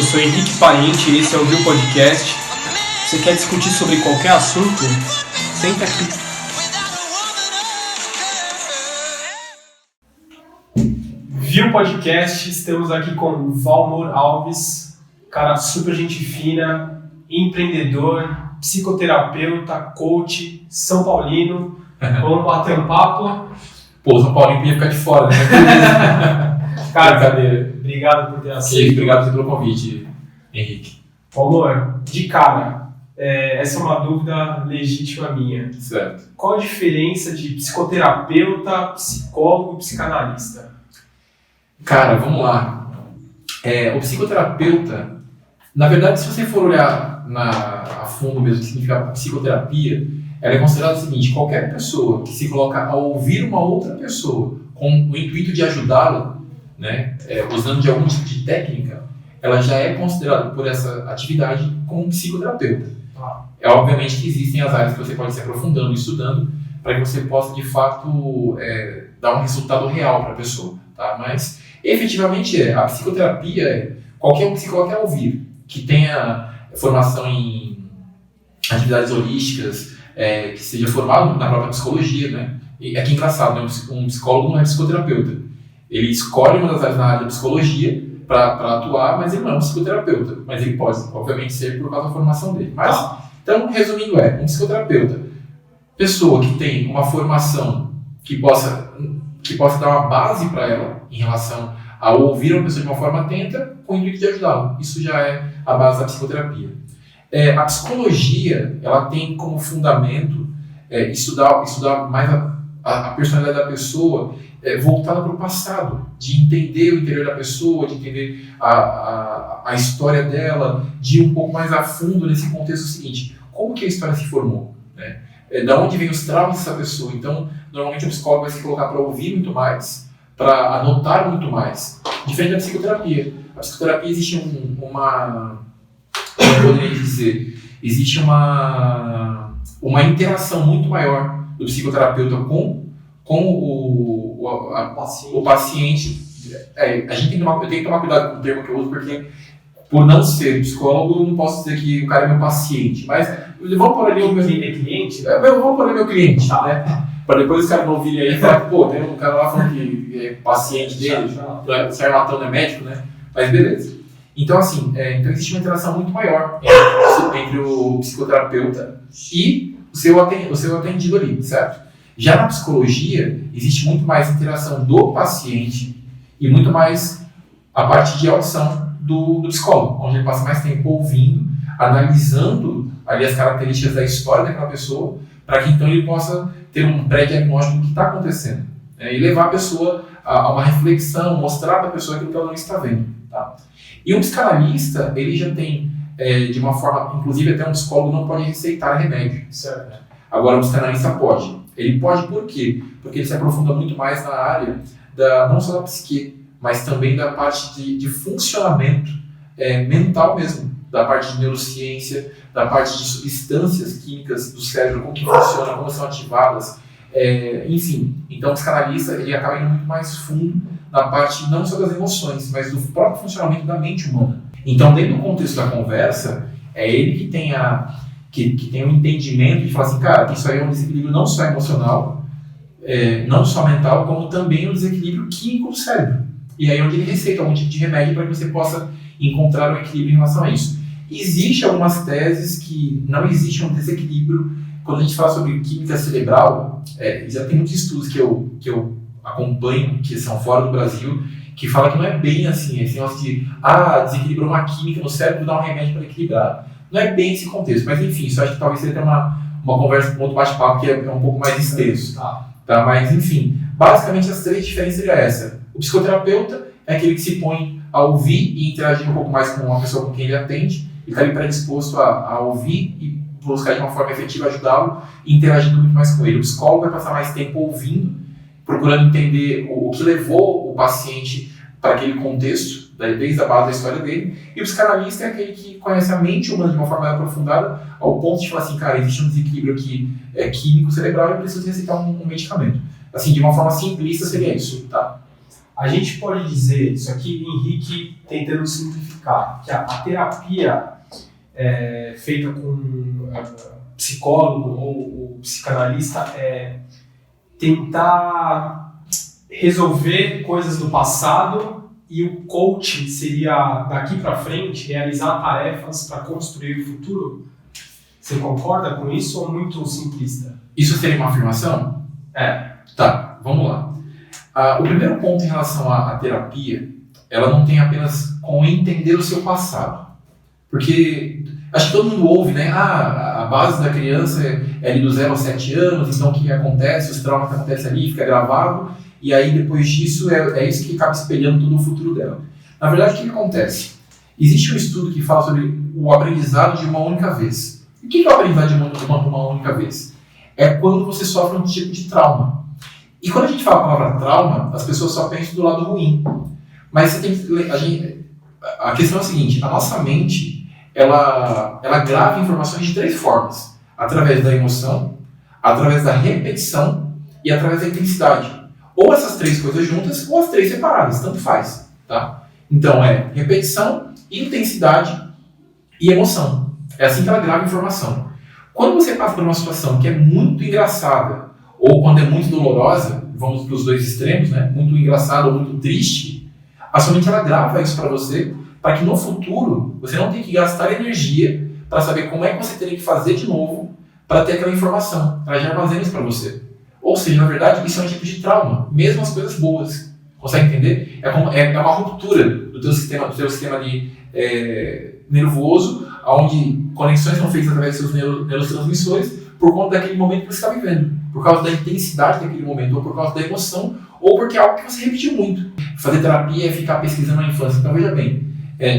Eu sou Henrique Parente e esse é o Viu Podcast. Você quer discutir sobre qualquer assunto? Senta aqui. Viu Podcast, estamos aqui com o Valmor Alves, cara super gente fina, empreendedor, psicoterapeuta, coach, São Paulino. Vamos bater um papo. Pô, o São Paulo podia ficar de fora, né? Cara, obrigado por ter aceito. Obrigado pelo convite, Henrique. Valmor, de cara, essa é uma dúvida legítima minha. Certo. Qual a diferença de psicoterapeuta, psicólogo e psicanalista? Cara, vamos lá. O psicoterapeuta, na verdade, se você for olhar a fundo mesmo o que significa psicoterapia, ela é considerada o seguinte: qualquer pessoa que se coloca a ouvir uma outra pessoa com o intuito de ajudá-la, né, usando de algum tipo de técnica, ela já é considerada por essa atividade como um psicoterapeuta. Obviamente que existem as áreas que você pode se aprofundando, estudando, para que você possa de fato dar um resultado real para a pessoa, tá? Mas efetivamente a psicoterapia qualquer um que se coloque a ouvir, que tenha formação em atividades holísticas, que seja formado na própria psicologia, né? E é que engraçado, né? Um psicólogo não é psicoterapeuta. Ele escolhe uma das áreas na área da psicologia para atuar, mas ele não é um psicoterapeuta. Mas ele pode, obviamente, ser por causa da formação dele. Mas, então, resumindo, um psicoterapeuta, pessoa que tem uma formação que possa dar uma base para ela em relação a ouvir uma pessoa de uma forma atenta com o intuito de ajudá-la. Isso já é a base da psicoterapia. A psicologia, ela tem como fundamento estudar mais a personalidade da pessoa, voltada para o passado, de entender o interior da pessoa, de entender a história dela, de ir um pouco mais a fundo nesse contexto seguinte: como que a história se formou, né? Da onde vem os traumas dessa pessoa. Então, normalmente o psicólogo vai se colocar para ouvir muito mais, para anotar muito mais, diferente da psicoterapia. A psicoterapia existe existe uma interação muito maior do psicoterapeuta com o paciente. A gente tem que tomar cuidado com o termo que eu uso, porque por não ser psicólogo, eu não posso dizer que o cara é meu paciente, mas vamos por ali o meu cliente. Vamos por ali meu cliente, né? Para depois os caras não ouvirem aí e falar: pô, tem um cara lá falando que é paciente dele, o charlatão é médico, né? Mas beleza. Então, assim, então existe uma interação muito maior entre o psicoterapeuta e o seu atendido ali, certo? Já na psicologia, existe muito mais interação do paciente e muito mais a parte de audição do psicólogo, onde ele passa mais tempo ouvindo, analisando ali as características da história daquela pessoa, para que então ele possa ter um pré-diagnóstico do que está acontecendo, e levar a pessoa a uma reflexão, mostrar para a pessoa aquilo que ela não está vendo, tá? E um psicanalista, ele já tem, de uma forma, inclusive até um psicólogo não pode receitar remédio, certo? Agora um psicanalista pode. Ele pode por quê? Porque ele se aprofunda muito mais na área não só da psique, mas também da parte de funcionamento mental mesmo, da parte de neurociência, da parte de substâncias químicas do cérebro, como que funciona, como são ativadas, enfim. Então o psicanalista, ele acaba indo muito mais fundo na parte não só das emoções, mas do próprio funcionamento da mente humana. Então, dentro do contexto da conversa, é ele que tem um entendimento de falar assim: cara, isso aí é um desequilíbrio não só emocional, não só mental, como também um desequilíbrio químico do cérebro. E aí é onde ele receita algum tipo de remédio para que você possa encontrar um equilíbrio em relação a isso. Existem algumas teses que não existe um desequilíbrio. Quando a gente fala sobre química cerebral, já tem muitos estudos que eu acompanho, que são fora do Brasil, que fala que não é bem assim, esse negócio de desequilibrou uma química no cérebro, dá um remédio para equilibrar. Não é bem esse contexto, mas enfim, isso acho que talvez seja até uma conversa, um outro bate-papo que é um pouco mais extenso. Tá? Mas enfim, basicamente as três diferenças seriam essa: o psicoterapeuta é aquele que se põe a ouvir e interagir um pouco mais com a pessoa com quem ele atende, e está ali predisposto a ouvir e buscar de uma forma efetiva ajudá-lo, interagindo muito mais com ele. O psicólogo vai passar mais tempo ouvindo, procurando entender o que levou o paciente para aquele contexto, desde a base da história dele. E o psicanalista é aquele que conhece a mente humana de uma forma mais aprofundada, ao ponto de falar assim: cara, existe um desequilíbrio aqui químico cerebral e eu preciso receitar um medicamento. Assim, de uma forma simplista seria isso, tá? A gente pode dizer, isso aqui, Henrique tentando simplificar, que a terapia feita com psicólogo ou psicanalista é tentar resolver coisas do passado, e o coaching seria, daqui para frente, realizar tarefas para construir o futuro? Você concorda com isso ou muito simplista? Isso seria uma afirmação? Tá, vamos lá. O primeiro ponto em relação à terapia, ela não tem apenas com entender o seu passado. Porque acho que todo mundo ouve, né? A base da criança é ali do 0 aos 7 anos, então o que acontece, os traumas que acontecem ali, fica gravado, e aí depois disso é isso que acaba espelhando todo o futuro dela. Na verdade, o que acontece? Existe um estudo que fala sobre o aprendizado de uma única vez. O que é o aprendizado de uma única vez? É quando você sofre um tipo de trauma. E quando a gente fala a palavra trauma, as pessoas só pensam do lado ruim. Mas você tem que, a questão é a seguinte, a nossa mente, ela grava informações de 3 formas. Através da emoção, através da repetição e através da intensidade. Ou essas 3 coisas juntas, ou as 3 separadas, tanto faz. Tá? Então repetição, intensidade e emoção. É assim que ela grava informação. Quando você passa por uma situação que é muito engraçada, ou quando é muito dolorosa, vamos para os 2 extremos, né? Muito engraçado ou muito triste, a sua mente ela grava isso para você, para que no futuro você não tenha que gastar energia para saber como é que você teria que fazer de novo para ter aquela informação. Ela já armazena isso para você. Ou seja, na verdade, isso é um tipo de trauma, mesmo as coisas boas. Consegue entender? É uma ruptura do teu sistema nervoso, onde conexões são feitas através dos seus neurotransmissores por conta daquele momento que você está vivendo, por causa da intensidade daquele momento, ou por causa da emoção, ou porque é algo que você repetiu muito. Fazer terapia é ficar pesquisando na infância. Então, veja bem,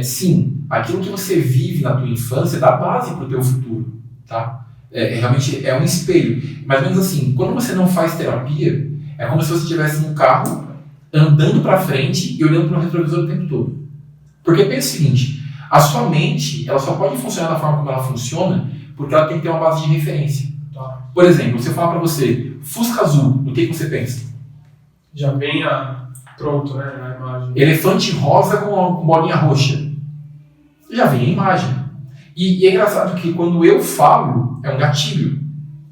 sim, aquilo que você vive na tua infância dá base para o teu futuro, tá? Realmente é um espelho. Mais ou menos assim, quando você não faz terapia, é como se você estivesse num carro, andando para frente e olhando para o retrovisor o tempo todo. Porque pensa o seguinte, a sua mente ela só pode funcionar da forma como ela funciona porque ela tem que ter uma base de referência. Por exemplo, se eu falar para você, Fusca azul, no que você pensa? Já vem pronto, né, na imagem. Elefante rosa com bolinha roxa. Já vem a imagem. E é engraçado que quando eu falo, é um gatilho.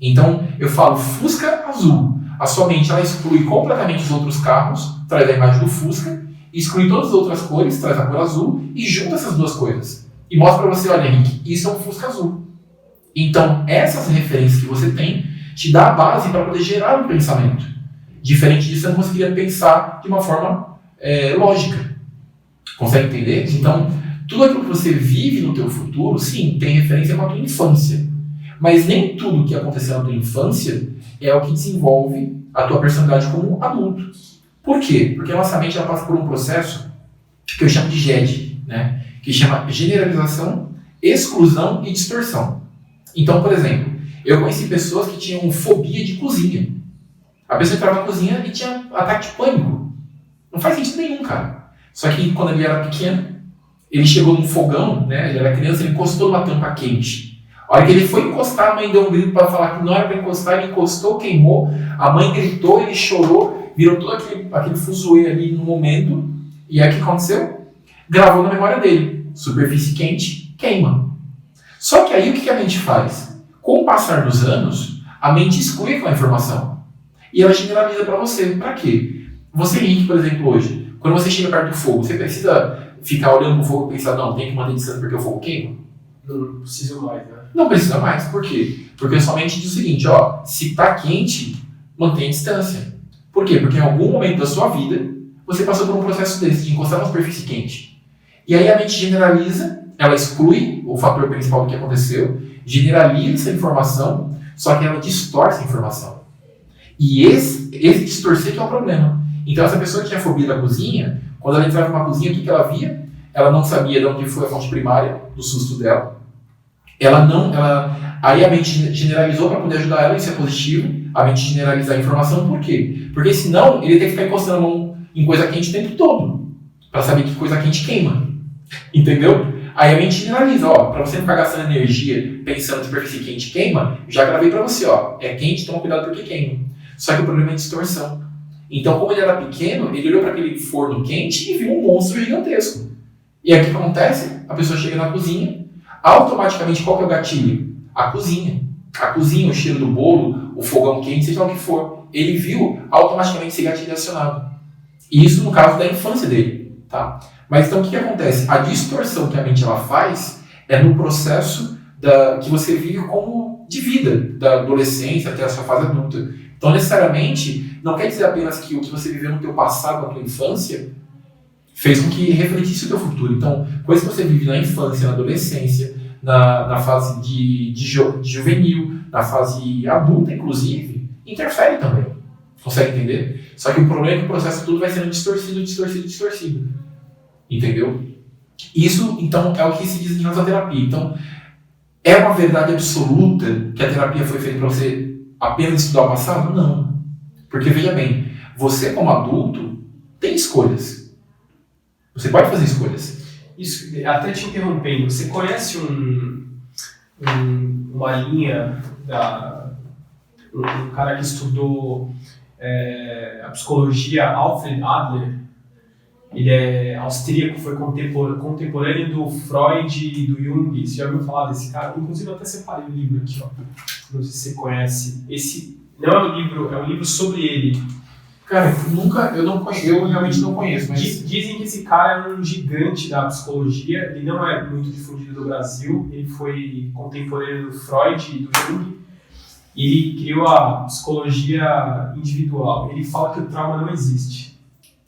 Então, eu falo Fusca azul. A sua mente ela exclui completamente os outros carros, traz a imagem do Fusca, exclui todas as outras cores, traz a cor azul e junta essas 2 coisas. E mostra para você, olha Henrique, isso é um Fusca azul. Então, essas referências que você tem te dá a base para poder gerar um pensamento. Diferente disso, você não conseguiria pensar de uma forma lógica. Consegue entender? Então, tudo aquilo que você vive no teu futuro, sim, tem referência com a tua infância. Mas nem tudo que aconteceu na tua infância é o que desenvolve a tua personalidade como adulto. Por quê? Porque a nossa mente ela passa por um processo que eu chamo de GED, né? Que chama generalização, exclusão e distorção. Então, por exemplo, eu conheci pessoas que tinham fobia de cozinha. A pessoa entrava na cozinha e tinha ataque de pânico. Não faz sentido nenhum, cara. Só que quando ele era pequeno, ele chegou num fogão, né? Ele era criança, ele encostou numa tampa quente. A hora que ele foi encostar, a mãe deu um grito para falar que não era para encostar, ele encostou, queimou, a mãe gritou, ele chorou, virou todo aquele fuzuê ali no momento, e aí o que aconteceu? Gravou na memória dele. Superfície quente, queima. Só que aí o que a mente faz? Com o passar dos anos, a mente exclui aquela informação. E ela generaliza para você. Para quê? Você, Henrique, por exemplo, hoje, quando você chega perto do fogo, você precisa ficar olhando para o fogo e pensar, não, tem que manter distância porque o fogo queima? Não precisa mais, né? Não precisa mais. Por quê? Porque a sua mente diz o seguinte, ó, se está quente, mantenha distância. Por quê? Porque em algum momento da sua vida, você passou por um processo desse, de encostar numa superfície quente. E aí a mente generaliza, ela exclui o fator principal do que aconteceu, generaliza essa informação, só que ela distorce a informação. E esse distorcer que é o problema. Então essa pessoa que tinha fobia da cozinha, quando ela entrava numa cozinha, o que ela via? Ela não sabia de onde foi a fonte primária do susto dela. Aí a mente generalizou para poder ajudar ela, isso é positivo, a mente generalizar a informação, por quê? Porque senão ele tem que ficar encostando a mão em coisa quente o tempo todo, para saber que coisa quente queima. Entendeu? Aí a mente generaliza, ó, para você não ficar gastando energia pensando que superfície quente queima, já gravei para você, ó, é quente, toma cuidado porque queima. Só que o problema é a distorção. Então, como ele era pequeno, ele olhou para aquele forno quente e viu um monstro gigantesco. E aí o que acontece? A pessoa chega na cozinha, automaticamente qual que é o gatilho? A cozinha. A cozinha, o cheiro do bolo, o fogão quente, seja lá o que for. Ele viu automaticamente esse gatilho acionado. E isso no caso da infância dele. Tá? Mas então o que acontece? A distorção que a mente ela faz é no processo que você vive como de vida, da adolescência até a sua fase adulta. Então, necessariamente, não quer dizer apenas que o que você viveu no teu passado, na tua infância, fez com que refletisse o teu futuro. Então, coisas que você vive na infância, na adolescência, na fase de juvenil, na fase adulta, inclusive, interfere também. Consegue entender? Só que o problema é que o processo tudo vai sendo distorcido. Entendeu? Isso, então, é o que se diz em relação à terapia. Então, é uma verdade absoluta que a terapia foi feita para você apenas estudar o passado? Não. Porque, veja bem, você como adulto tem escolhas. Você pode fazer escolhas. Isso, até te interrompendo, você conhece uma linha um cara que estudou a psicologia, Alfred Adler? Ele é austríaco, foi contemporâneo do Freud e do Jung. Você já ouviu falar desse cara? Inclusive, eu até separei o livro aqui, ó. Não sei se você conhece. Esse não é um livro, é um livro sobre ele. Cara, eu realmente não conheço. Mas... Dizem que esse cara é um gigante da psicologia. Ele não é muito difundido no Brasil. Ele foi contemporâneo do Freud e do Jung. E ele criou a psicologia individual. Ele fala que o trauma não existe.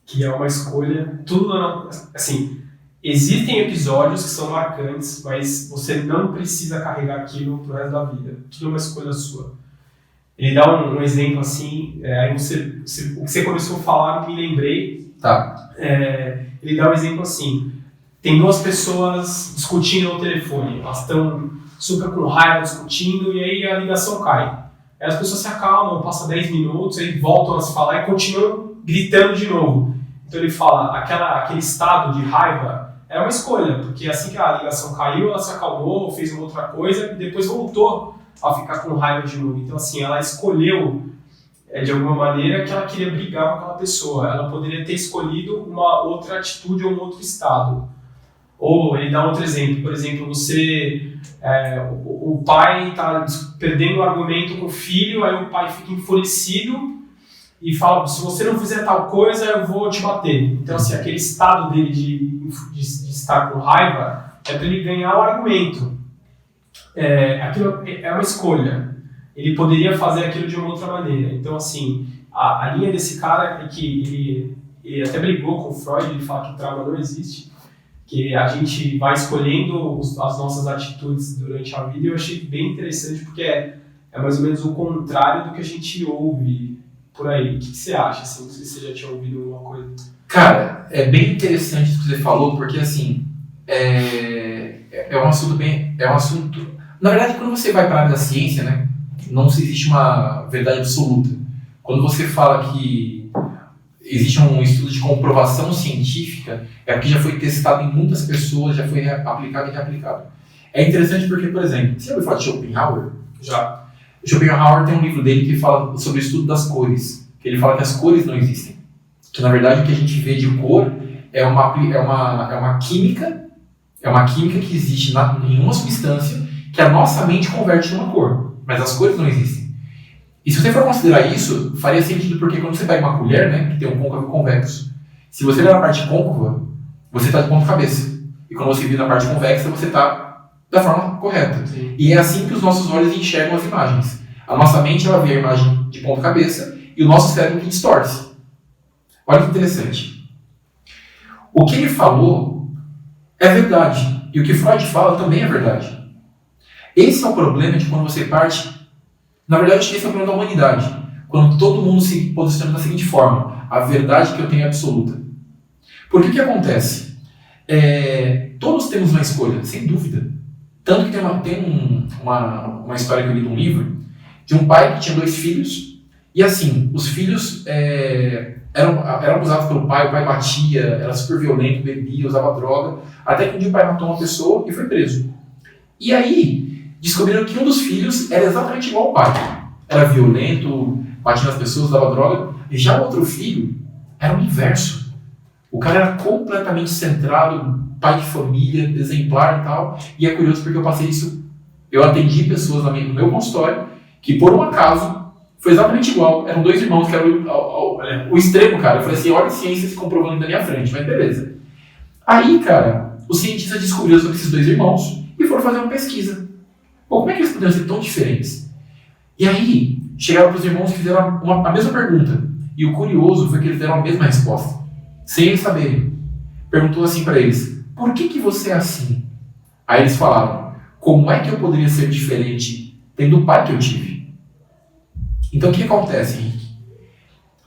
Que é uma escolha, tudo assim, existem episódios que são marcantes, mas você não precisa carregar aquilo pro resto da vida, tudo é uma escolha sua. Ele dá um exemplo assim, aí o que você começou a falar, me lembrei, tá. Ele dá um exemplo assim, tem duas pessoas discutindo no telefone, elas estão super com raiva discutindo e aí a ligação cai. Aí as pessoas se acalmam, passa 10 minutos, aí voltam a se falar e continuam gritando de novo. Então ele fala, aquele estado de raiva é uma escolha, porque assim que a ligação caiu, ela se acalmou, fez uma outra coisa e depois voltou a ficar com raiva de novo. Então assim, ela escolheu de alguma maneira que ela queria brigar com aquela pessoa. Ela poderia ter escolhido uma outra atitude ou um outro estado. Ou ele dá outro exemplo, por exemplo, o pai está perdendo o argumento com o filho, aí o pai fica enfurecido e fala, se você não fizer tal coisa, eu vou te bater. Então, assim, aquele estado dele de estar com raiva é para ele ganhar o argumento. Aquilo é uma escolha. Ele poderia fazer aquilo de uma outra maneira. Então, assim, a linha desse cara é que ele até brigou com o Freud, ele fala que trauma não existe, que a gente vai escolhendo as nossas atitudes durante a vida, e eu achei bem interessante, porque é mais ou menos o contrário do que a gente ouve por aí. O que você acha? Assim, não sei se você já tinha ouvido alguma coisa. Cara, é bem interessante isso que você falou, porque assim, é um assunto... Na verdade, quando você vai para a área da ciência, né, não existe uma verdade absoluta. Quando você fala que existe um estudo de comprovação científica, é porque já foi testado em muitas pessoas, já foi aplicado e reaplicado. É interessante porque, por exemplo, você já ouviu falar de Schopenhauer? Já. Schopenhauer tem um livro dele que fala sobre o estudo das cores, que ele fala que as cores não existem. Que, na verdade, o que a gente vê de cor é uma química que existe em uma substância que a nossa mente converte numa cor, mas as cores não existem. E se você for considerar isso, faria sentido porque quando você pega uma colher, né, que tem um côncavo e convexo, se você olhar na parte côncava, você está de ponta cabeça. E quando você vira na parte convexa, você está da forma correta. Sim. E é assim que os nossos olhos enxergam as imagens. A nossa mente ela vê a imagem de ponta cabeça e o nosso cérebro que distorce. Olha que interessante. O que ele falou é verdade. E o que Freud fala também é verdade. Esse é o problema de quando você parte... Na verdade, esse é o problema da humanidade. Quando todo mundo se posiciona da seguinte forma: a verdade que eu tenho é absoluta. Porque o que acontece? Todos temos uma escolha, sem dúvida. Tanto que tem uma história que eu li num livro de um pai que tinha 2 filhos. E assim, os filhos eram abusados pelo pai, o pai batia, era super violento, bebia, usava droga. Até que um dia o pai matou uma pessoa e foi preso. E aí, descobriram que um dos filhos era exatamente igual ao pai. Era violento, batia nas pessoas, dava droga. E já o outro filho era o inverso. O cara era completamente centrado, pai de família, exemplar e tal. E é curioso porque eu passei isso, eu atendi pessoas no meu consultório que por um acaso foi exatamente igual. Eram 2 irmãos que eram o extremo, cara. Eu falei assim, olha a ciência se comprovando na minha frente, mas beleza. Aí, cara, os cientistas descobriram sobre esses 2 irmãos e foram fazer uma pesquisa. Pô, como é que eles poderiam ser tão diferentes? E aí, chegaram para os irmãos e fizeram a mesma pergunta. E o curioso foi que eles deram a mesma resposta, sem eles saberem. Perguntou assim para eles, por que você é assim? Aí eles falaram, como é que eu poderia ser diferente tendo o pai que eu tive? Então o que acontece, Henrique?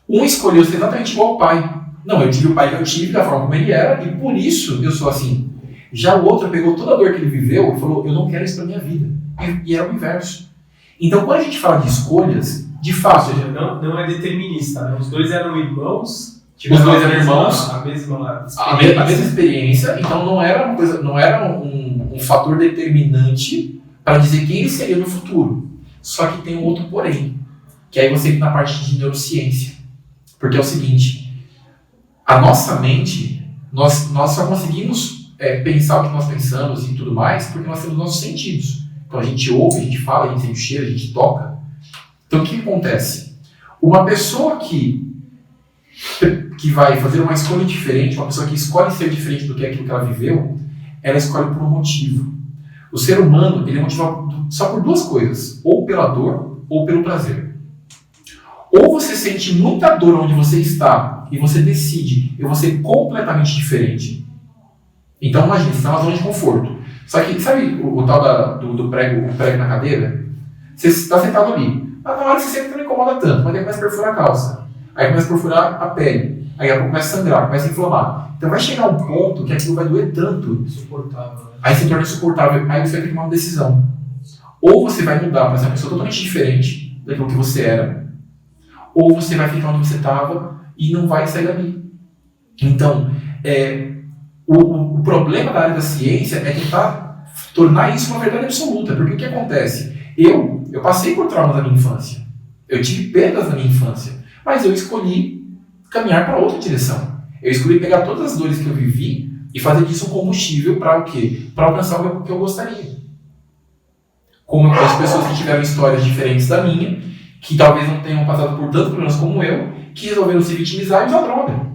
Um escolheu ser exatamente igual ao pai. Não, eu tive o pai que eu tive, da forma como ele era, e por isso eu sou assim. Já o outro pegou toda a dor que ele viveu e falou, eu não quero isso para minha vida. E era o inverso. Então quando a gente fala de escolhas, de fato... Ou seja, não é determinista, né? Os 2 eram irmãos... Os 2 eram irmãos, a mesma experiência, então não era uma coisa, não era um fator determinante para dizer quem ele seria no futuro. Só que tem um outro porém, que aí você entra na parte de neurociência. Porque é o seguinte, a nossa mente, nós só conseguimos pensar o que nós pensamos e tudo mais porque nós temos nossos sentidos. Então a gente ouve, a gente fala, a gente sente o cheiro, a gente toca. Então o que acontece? Uma pessoa que vai fazer uma escolha diferente, uma pessoa que escolhe ser diferente do que aquilo que ela viveu, ela escolhe por um motivo. O ser humano, ele é motivado só por 2 coisas, ou pela dor, ou pelo prazer. Ou você sente muita dor onde você está, e você decide, eu vou ser completamente diferente. Então imagina, você está na zona de conforto. Só que, sabe o tal do prego, o prego na cadeira? Você está sentado ali, mas na hora que você senta não incomoda tanto, mas aí começa a perfurar a calça. Aí começa a perfurar a pele. Aí a pouco começa a sangrar, começa a inflamar. Então vai chegar um ponto que aquilo vai doer tanto. Insuportável. Né? Aí se torna insuportável. Aí você vai ter que tomar uma decisão. Ou você vai mudar para ser uma pessoa totalmente diferente daquilo que você era. Ou você vai ficar onde você estava e não vai sair dali. Então, o problema da área da ciência é tentar tornar isso uma verdade absoluta. Porque o que acontece? Eu passei por traumas da minha infância. Eu tive perdas na minha infância. Mas eu escolhi caminhar para outra direção. Eu escolhi pegar todas as dores que eu vivi e fazer disso um combustível para o quê? Para alcançar o que eu gostaria. Como eu conheço pessoas que tiveram histórias diferentes da minha, que talvez não tenham passado por tantos problemas como eu, que resolveram se vitimizar e usar droga.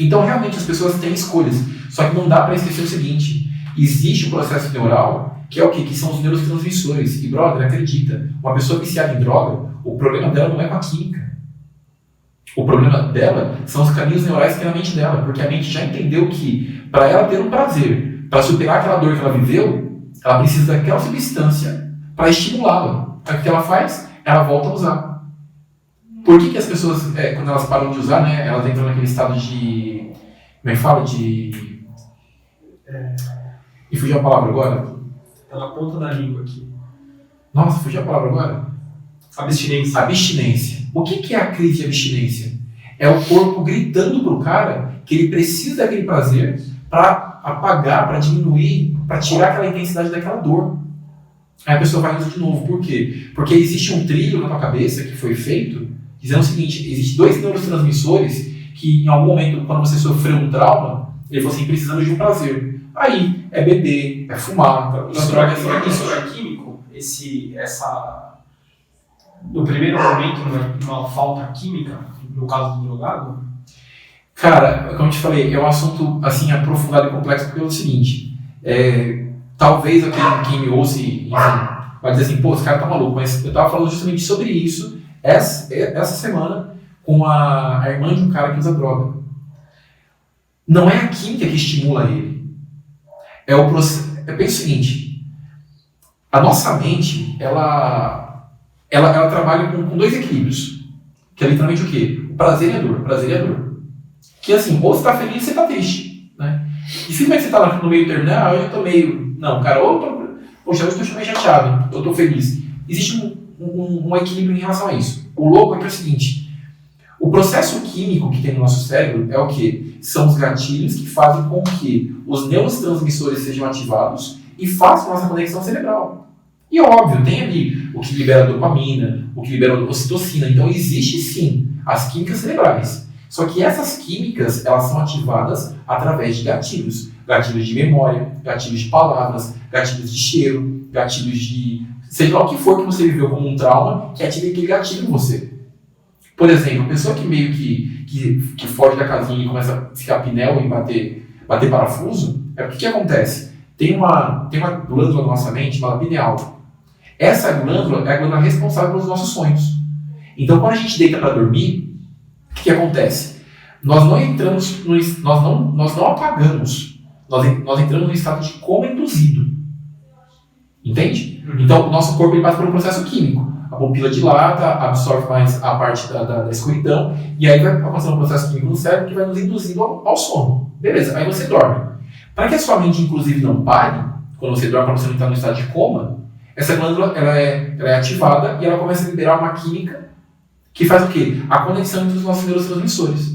Então, realmente, as pessoas têm escolhas. Só que não dá para esquecer o seguinte, existe um processo neural, que é o quê? Que são os neurotransmissores. E, brother, acredita, uma pessoa viciada em droga, o problema dela não é com a química. O problema dela são os caminhos neurais que tem na mente dela, porque a mente já entendeu que, para ela ter um prazer, para superar aquela dor que ela viveu, ela precisa daquela substância para estimulá-la. Aí o que ela faz? Ela volta a usar. Por que as pessoas, quando elas param de usar, né, elas entram naquele estado de... Como é que fala? E fugiu a palavra agora? Tá na ponta da língua aqui. Nossa, fugiu a palavra agora? Abstinência. Abstinência. O que é a crise de abstinência? É o corpo gritando para o cara que ele precisa daquele prazer para apagar, para diminuir, para tirar aquela intensidade daquela dor. Aí a pessoa vai e usa de novo. Por quê? Porque existe um trilho na tua cabeça que foi feito dizendo o seguinte, existem 2 neurotransmissores que em algum momento, quando você sofreu um trauma, ele falou assim, precisamos de um prazer. Aí, é beber, é fumar. Isso é químico? No primeiro momento, uma falta química, no caso do drogado? Cara, como eu te falei, é um assunto assim, aprofundado e complexo, porque é o seguinte, talvez quem me ouça, enfim, vai dizer assim, pô, esse cara tá maluco, mas eu estava falando justamente sobre isso essa semana com a irmã de um cara que usa droga. Não é a química que estimula ele. É o processo. Pensa o seguinte, a nossa mente, ela trabalha com 2 equilíbrios, que é literalmente o quê? O prazer e a dor. Prazer e a dor. Que assim, ou você está feliz ou você está triste. Né? E se você está no meio termo, eu estou meio... Não, cara, poxa, eu estou meio chateado, eu estou feliz. Existe um equilíbrio em relação a isso. O louco é que é o seguinte, o processo químico que tem no nosso cérebro é o quê? São os gatilhos que fazem com que os neurotransmissores sejam ativados e façam nossa conexão cerebral. E óbvio, tem ali o que libera dopamina, o que libera ocitocina. Então existe sim as químicas cerebrais. Só que essas químicas, elas são ativadas através de gatilhos. Gatilhos de memória, gatilhos de palavras, gatilhos de cheiro, gatilhos de... seja lá o que for que você viveu como um trauma, que ative aquele gatilho em você. Por exemplo, a pessoa que meio que foge da casinha e começa a ficar pinel e bater parafuso, é porque o que acontece? Tem uma glândula na nossa mente chamada pineal. Essa glândula é a glândula responsável pelos nossos sonhos. Então, quando a gente deita para dormir, o que acontece? Nós não entramos, nós não apagamos, nós entramos no estado de coma induzido. Entende? Então, o nosso corpo ele passa por um processo químico. A pupila dilata, absorve mais a parte da escuridão, e aí vai passando um processo químico no cérebro que vai nos induzindo ao sono. Beleza, aí você dorme. Para que a sua mente, inclusive, não pare, quando você dorme, para você não entrar no estado de coma, essa glândula ela é ativada e ela começa a liberar uma química que faz o quê? A conexão entre os nossos neurotransmissores.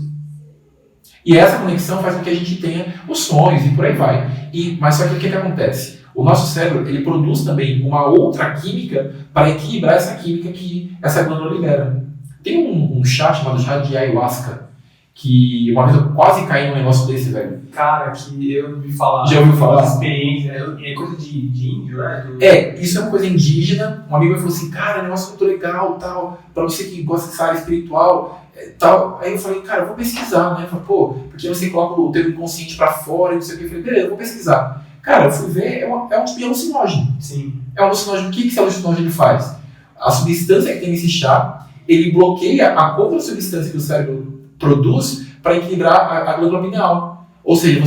E essa conexão faz com que a gente tenha os sonhos e por aí vai. Mas só que o que acontece? O nosso cérebro ele produz também uma outra química para equilibrar essa química que essa glândula libera. Tem um chá chamado chá de ayahuasca, que uma vez eu quase caí num negócio desse, velho. Cara, que eu ouvi falar. Já ouviu falar? Experiência, é coisa de índio, né? Isso é uma coisa indígena. Um amigo meu falou assim, cara, é um negócio muito legal, tal, pra você que gosta dessa área espiritual, tal. Aí eu falei, cara, eu vou pesquisar, né? Eu falei, pô, porque você coloca o teu inconsciente pra fora e não sei o que. Eu falei, beleza, eu vou pesquisar. Cara, eu fui ver, é um tipo de alucinógeno. Sim. É um alucinógeno. O que esse alucinógeno faz? A substância que tem nesse chá, ele bloqueia a contra-substância que o cérebro produz para equilibrar a glândula pineal. Ou seja,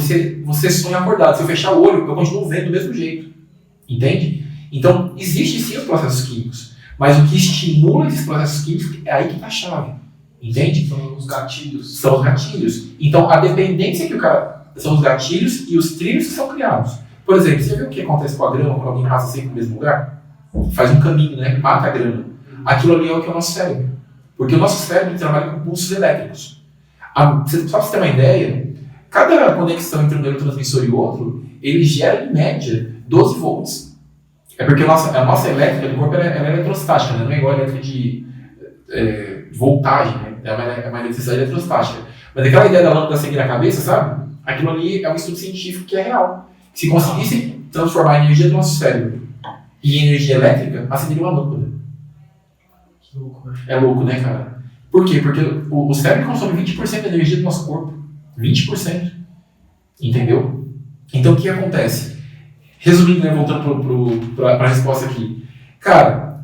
você sonha acordado. Se eu fechar o olho, eu continuo vendo do mesmo jeito. Entende? Então, existe sim os processos químicos. Mas o que estimula esses processos químicos é aí que está a chave. Entende? São os gatilhos. São os gatilhos. Então, a dependência que o cara... São os gatilhos e os trilhos que são criados. Por exemplo, você viu o que acontece com a grama quando alguém passa sempre no mesmo lugar? Faz um caminho, né? Mata a grama. Aquilo ali é o que é o nosso cérebro. Porque o nosso cérebro trabalha com pulsos elétricos. Só para você ter uma ideia, cada conexão entre um neurotransmissor e outro, ele gera, em média, 12 volts. É porque a nossa elétrica do corpo ela é eletrostática, né? Não é igual a elétrica de voltagem, né? É uma eletricidade eletrostática. Mas aquela ideia da lâmpada seguir a cabeça, sabe? Aquilo ali é um estudo científico que é real. Se conseguisse transformar a energia do nosso cérebro em energia elétrica, acenderia uma lâmpada. Que louco, né? É louco, né, cara? Por quê? Porque o cérebro consome 20% da energia do nosso corpo. 20%. Entendeu? Então, o que acontece? Resumindo, né, voltando para a resposta aqui. Cara,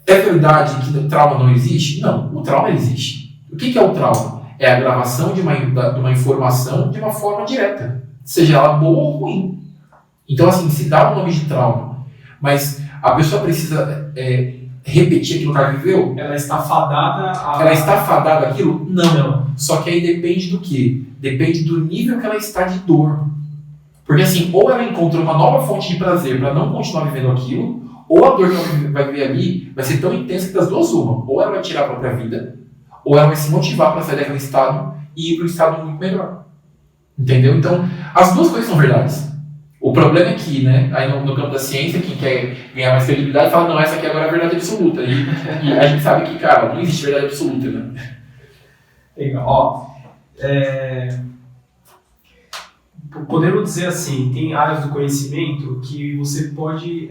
é verdade que o trauma não existe? Não, o trauma existe. O que é o trauma? É a gravação de uma informação de uma forma direta. Seja ela boa ou ruim. Então, assim, se dá o nome de trauma, mas a pessoa precisa repetir aquilo que ela viveu? Ela está fadada a... Ela está fadada àquilo? Não. Só que aí depende do quê? Depende do nível que ela está de dor. Porque assim, ou ela encontrou uma nova fonte de prazer para não continuar vivendo aquilo, ou a dor que ela vai viver ali vai ser tão intensa que das duas uma. Ou ela vai tirar a própria vida, ou ela vai se motivar para sair daquele estado e ir para um estado muito melhor. Entendeu? Então, as duas coisas são verdades. O problema é que, né, aí no campo da ciência, quem quer ganhar mais credibilidade fala, não, essa aqui agora é a verdade absoluta. E a gente sabe que, cara, não existe verdade absoluta, né? Legal. Ó, podemos dizer assim, tem áreas do conhecimento que você pode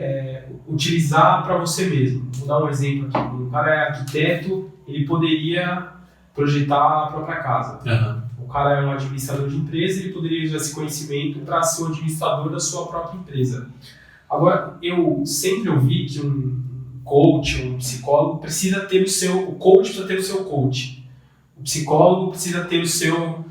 utilizar para você mesmo. Vou dar um exemplo aqui. O cara é arquiteto, ele poderia projetar a própria casa. Uhum. O cara é um administrador de empresa, ele poderia usar esse conhecimento para ser o administrador da sua própria empresa. Agora, eu sempre ouvi que um coach, um psicólogo precisa ter o seu... O coach precisa ter o seu coach. O psicólogo precisa ter o seu...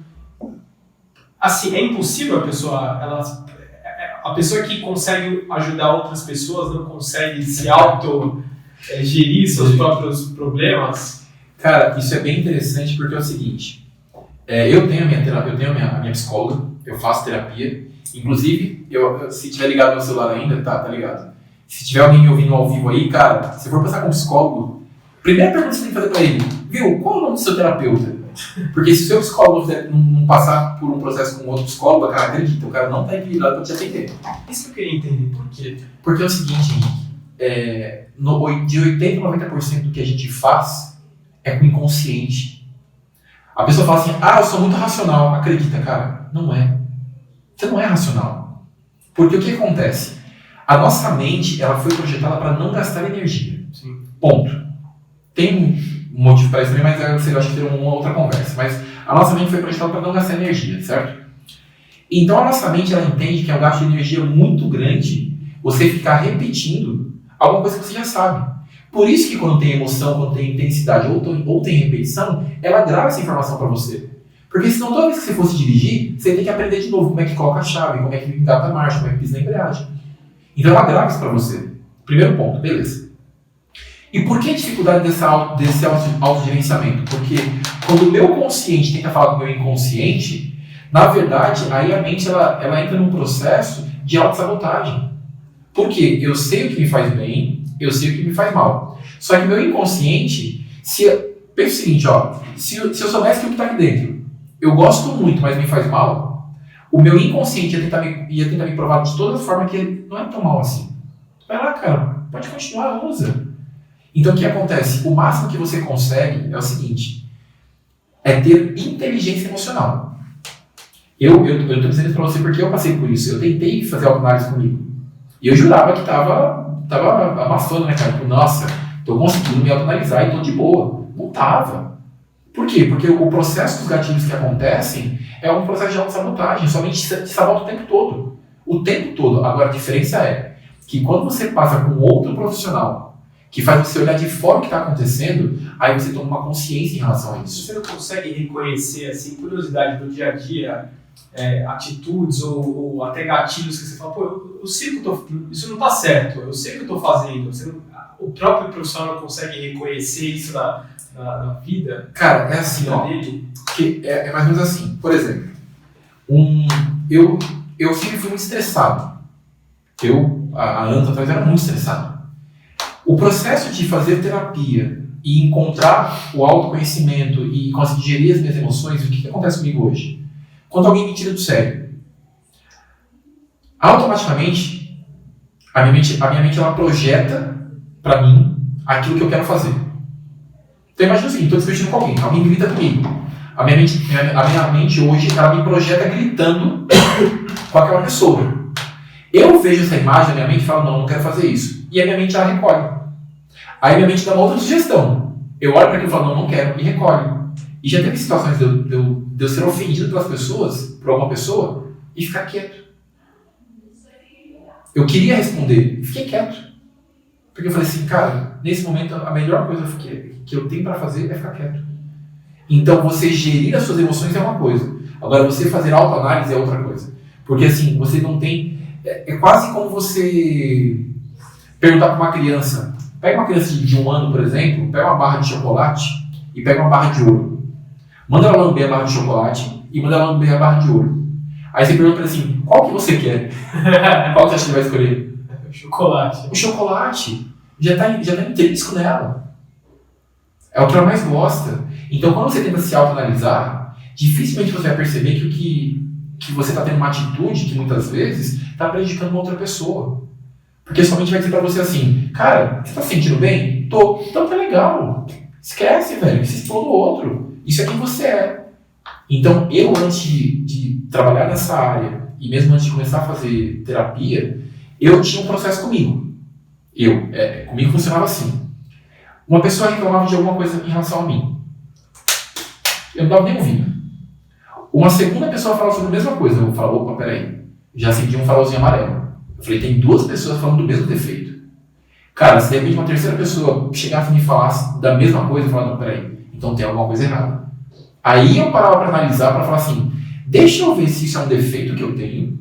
Assim, é impossível a pessoa que consegue ajudar outras pessoas não consegue se auto-gerir seus próprios problemas? Cara, isso é bem interessante porque é o seguinte, eu tenho a minha psicóloga, eu faço terapia, inclusive, se tiver ligado no meu celular ainda, tá ligado. Se tiver alguém me ouvindo ao vivo aí, cara, se for passar com um psicólogo, primeira pergunta que você tem que fazer pra ele, viu, qual é o nome do seu terapeuta? Porque se o seu psicólogo não passar por um processo com outro psicólogo, cara, acredita, o cara não tá equilibrado pra te atender. Isso que eu queria entender, por quê? Porque é o seguinte, Henrique, de 80% a 90% do que a gente faz é com o inconsciente. A pessoa fala assim, eu sou muito racional. Acredita, cara, não é. Você não é racional. Porque o que acontece? A nossa mente, ela foi projetada para não gastar energia. Sim. Ponto. Tem um motivo para isso também, mas eu acho que tem uma outra conversa. Mas a nossa mente foi projetada para não gastar energia, certo? Então a nossa mente, ela entende que é um gasto de energia muito grande você ficar repetindo alguma coisa que você já sabe. Por isso que quando tem emoção, quando tem intensidade ou tem repetição, ela grava essa informação para você. Porque senão toda vez que você fosse dirigir, você tem que aprender de novo como é que coloca a chave, como é que engata a marcha, como é que pisa na embreagem. Então ela grava isso para você. Primeiro ponto, beleza. E por que a dificuldade desse autogerenciamento? Porque quando o meu consciente tenta falar com o meu inconsciente, na verdade, aí a mente ela entra num processo de autossabotagem. Por quê? Eu sei o que me faz bem, eu sei o que me faz mal. Só que meu inconsciente, pensa o seguinte, se eu soubesse que o que está aqui dentro, eu gosto muito, mas me faz mal, o meu inconsciente ia tentar me provar de toda forma que não é tão mal assim. Vai lá, cara, pode continuar, usa. Então o que acontece? O máximo que você consegue é o seguinte, é ter inteligência emocional. Eu estou dizendo isso para você porque eu passei por isso. Eu tentei fazer autoanálise comigo. E eu jurava que estava abafando, né, cara? Nossa, estou conseguindo me autoanalisar e estou de boa. Não estava. Por quê? Porque o processo dos gatilhos que acontecem é um processo de autossabotagem. Sua mente te sabota o tempo todo. O tempo todo. Agora, a diferença é que quando você passa com outro profissional que faz você olhar de fora o que está acontecendo, aí você toma uma consciência em relação a isso. Você não consegue reconhecer, assim, curiosidade do dia a dia, atitudes ou até gatilhos que você fala, pô, eu sei que isso não está certo, eu sei o que eu estou fazendo. O próprio profissional não consegue reconhecer isso na vida? Cara, é assim, que é mais ou menos assim. Por exemplo, eu sempre fui muito estressado. Há anos atrás, era muito estressado. O processo de fazer terapia e encontrar o autoconhecimento e conseguir gerir as minhas emoções, o que acontece comigo hoje? Quando alguém me tira do sério, automaticamente a minha mente ela projeta para mim aquilo que eu quero fazer. Então imagina o seguinte, estou discutindo com alguém grita comigo. A minha mente hoje ela me projeta gritando com aquela pessoa. Eu vejo essa imagem na minha mente e falo, não quero fazer isso. E a minha mente ela recolhe. Aí minha mente dá uma outra sugestão. Eu olho para aquilo e falo, não quero, e recolhe. E já teve situações de eu ser ofendido pelas pessoas, por alguma pessoa, e ficar quieto. Eu queria responder, e fiquei quieto. Porque eu falei assim, cara, nesse momento a melhor coisa que eu tenho para fazer é ficar quieto. Então você gerir as suas emoções é uma coisa. Agora você fazer autoanálise é outra coisa. Porque assim, você não tem... É quase como você perguntar para uma criança. Pega uma criança de 1 ano, por exemplo, pega uma barra de chocolate e pega uma barra de ouro. Manda ela lamber a barra de chocolate e manda ela lamber a barra de ouro. Aí você pergunta para ela assim, qual que você quer? Qual que você acha que vai escolher? Chocolate. O chocolate já tá intrínseco nela. É o que ela mais gosta. Então quando você tenta se autoanalisar, dificilmente você vai perceber que você está tendo uma atitude que muitas vezes está prejudicando uma outra pessoa. Porque somente vai dizer para você assim, cara, você está se sentindo bem? Tô. Então tá legal. Esquece, velho, que se expõe no outro. Isso é quem você é. Então eu, antes de trabalhar nessa área, e mesmo antes de começar a fazer terapia, eu tinha um processo comigo. Comigo funcionava assim. Uma pessoa reclamava de alguma coisa em relação a mim. Eu não dava nem ouvido. Uma segunda pessoa falava sobre a mesma coisa. Eu falo, opa, peraí. Já acendi um farolzinho amarelo. Eu falei, tem 2 pessoas falando do mesmo defeito. Cara, se de repente uma terceira pessoa chegasse e me falasse da mesma coisa, eu falava, não, peraí, então tem alguma coisa errada. Aí eu parava para analisar, para falar assim, deixa eu ver se isso é um defeito que eu tenho,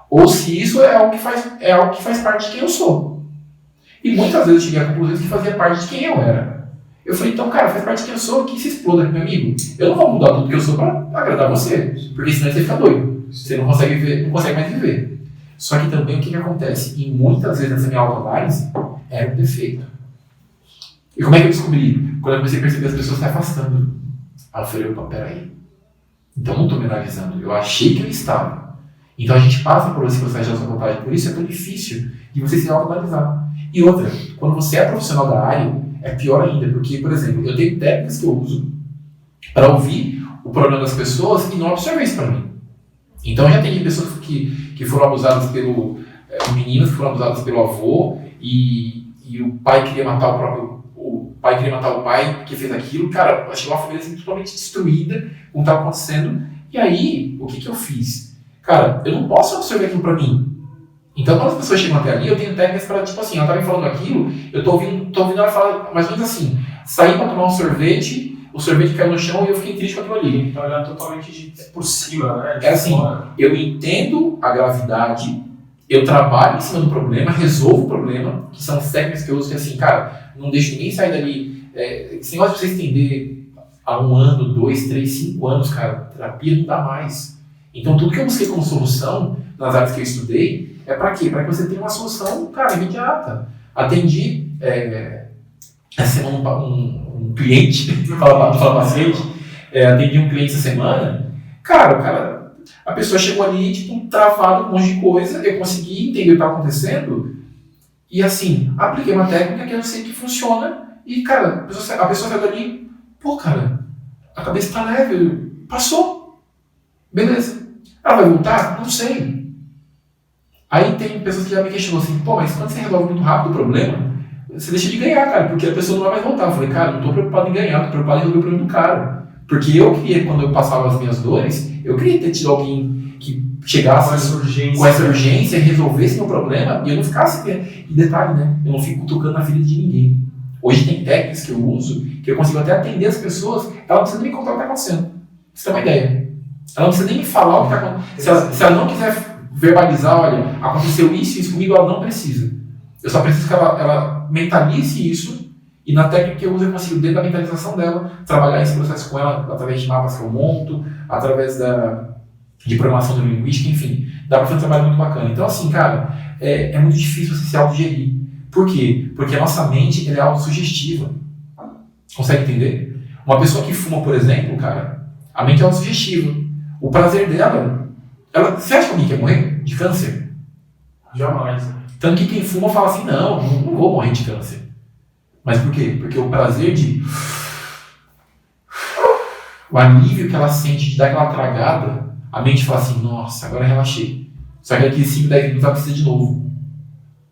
ou se isso é algo que faz parte de quem eu sou. E muitas vezes eu cheguei a conclusões que fazia parte de quem eu era. Eu falei, então, cara, faz parte de quem eu sou, que se exploda, meu amigo. Eu não vou mudar tudo que eu sou para agradar você, porque senão você fica doido. Você não consegue mais viver. Só que também o que acontece? E muitas vezes nessa minha autoanálise era um defeito. E como é que eu descobri? Quando eu comecei a perceber as pessoas se afastando. Aí eu falei, opa, peraí. Então não estou me analisando. Eu achei que eu estava. Então a gente passa por esse processo de autossabotagem, por isso é tão difícil de você se autoanalisar. E outra, quando você é profissional da área, é pior ainda, porque, por exemplo, eu tenho técnicas que eu uso para ouvir o problema das pessoas e não absorver isso para mim. Então já tem pessoas que foram abusadas meninas que foram abusadas pelo avô e o pai queria matar o pai queria matar o pai que fez aquilo. Cara, achei uma família assim, totalmente destruída com o que estava acontecendo. E aí, o que eu fiz? Cara, eu não posso absorver aquilo para mim. Então, quando as pessoas chegam até ali, eu tenho técnicas para, tipo assim, ela tá me falando aquilo, eu tô ouvindo ela falar mais ou menos assim, saí para tomar um sorvete, o sorvete caiu no chão e eu fiquei triste com aquilo ali. Então, olhar totalmente por cima, né? É assim, eu entendo a gravidade, eu trabalho em cima do problema, resolvo o problema, que são as técnicas que eu uso, que assim, cara, não deixo ninguém sair dali. Esse negócio de você estender a 1 ano, 2, 3, 5 anos, cara, terapia não dá mais. Então, tudo que eu busquei como solução, nas áreas que eu estudei, é para quê? Para que você tenha uma solução, cara, imediata. Atendi essa semana um cliente, fala paciente, atendi um cliente essa semana, cara, a pessoa chegou ali, tipo, travado, um monte de coisa, eu consegui entender o que estava acontecendo, e assim, apliquei uma técnica que eu sei que funciona, e, cara, a pessoa saiu dali, pô, cara, a cabeça está leve, passou, beleza. Ela vai voltar? Não sei. Aí tem pessoas que já me questionam assim, pô, mas quando você resolve muito rápido o problema, você deixa de ganhar, cara, porque a pessoa não vai mais voltar. Eu falei, cara, não estou preocupado em ganhar, estou preocupado em resolver o problema do cara. Porque eu queria, quando eu passava as minhas dores, eu queria ter tido alguém que chegasse com essa urgência, resolvesse meu problema, e eu não ficasse... E detalhe, né? Eu não fico tocando na ferida de ninguém. Hoje tem técnicas que eu uso, que eu consigo até atender as pessoas, ela não precisa nem me contar o que está acontecendo. Você tem uma ideia. Ela não precisa nem me falar o que está acontecendo. Se ela não quiser verbalizar, olha, aconteceu isso comigo, ela não precisa. Eu só preciso que ela mentalize isso, e na técnica que eu uso eu consigo, dentro da mentalização dela, trabalhar esse processo com ela através de mapas que eu monto, através de programação neurolinguística, enfim. Dá para fazer um trabalho muito bacana. Então, assim, cara, é muito difícil você se autogerir. Por quê? Porque a nossa mente ela é autossugestiva. Consegue entender? Uma pessoa que fuma, por exemplo, cara, a mente é autossugestiva. O prazer dela... Você acha que alguém quer morrer de câncer? Jamais. Tanto que quem fuma fala assim, não vou morrer de câncer. Mas por quê? Porque o prazer o alívio que ela sente de dar aquela tragada, a mente fala assim, nossa, agora relaxei. Só que daqui 5, 10 minutos ela precisa de novo.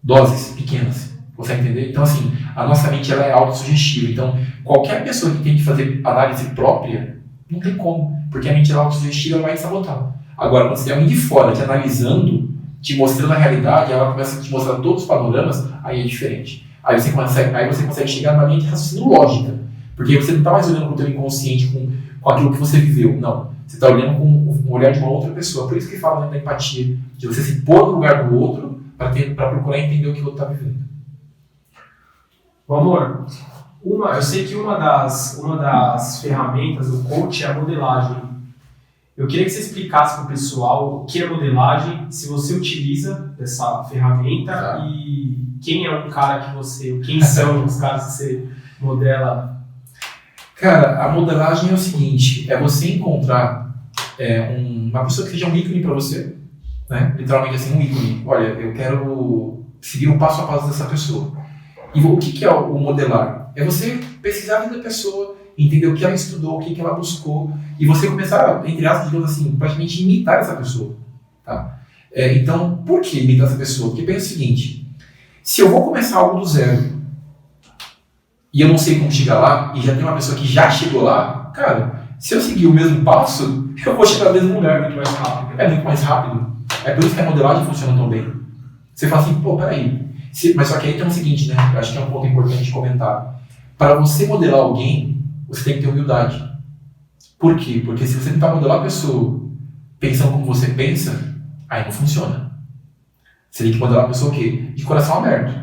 Doses pequenas. Consegue entender? Então, assim, a nossa mente ela é autossugestiva. Então, qualquer pessoa que tem que fazer análise própria, não tem como. Porque a mente ela é autossugestiva, ela vai te sabotar. Agora, quando você tem alguém de fora te analisando, te mostrando a realidade, ela começa a te mostrar todos os panoramas, aí é diferente. Aí você consegue chegar numa linha de raciocínio lógica. Porque você não está mais olhando para o teu inconsciente com aquilo que você viveu. Não. Você está olhando com o olhar de uma outra pessoa. Por isso que fala, né, da empatia. De você se pôr no lugar do outro para procurar entender o que o outro está vivendo. Bom, amor, eu sei que uma das ferramentas do coach é a modelagem. Eu queria que você explicasse para o pessoal o que é modelagem, se você utiliza essa ferramenta e quem é um cara quem são os caras que você modela. Cara, a modelagem é o seguinte, é você encontrar uma pessoa que seja um ícone para você, né? Literalmente assim, um ícone. Olha, eu quero seguir um passo a passo dessa pessoa. E o que é o modelar? É você pesquisar a vida da pessoa, entender o que ela estudou, o que ela buscou, e você começar, entre aspas, digamos assim, praticamente imitar essa pessoa. Tá? Então, por que imitar essa pessoa? Porque pensa o seguinte, se eu vou começar algo do zero, e eu não sei como chegar lá, e já tem uma pessoa que já chegou lá, cara, se eu seguir o mesmo passo, eu vou chegar no mesmo lugar muito mais rápido. É muito mais rápido. É por isso que a modelagem funciona tão bem. Você fala assim, pô, peraí. Mas só que aí tem o seguinte, né? Eu acho que é um ponto importante de comentar. Para você modelar alguém, você tem que ter humildade. Por quê? Porque se você tentar modelar a pessoa pensando como você pensa, aí não funciona. Você tem que modelar a pessoa o quê? De coração aberto.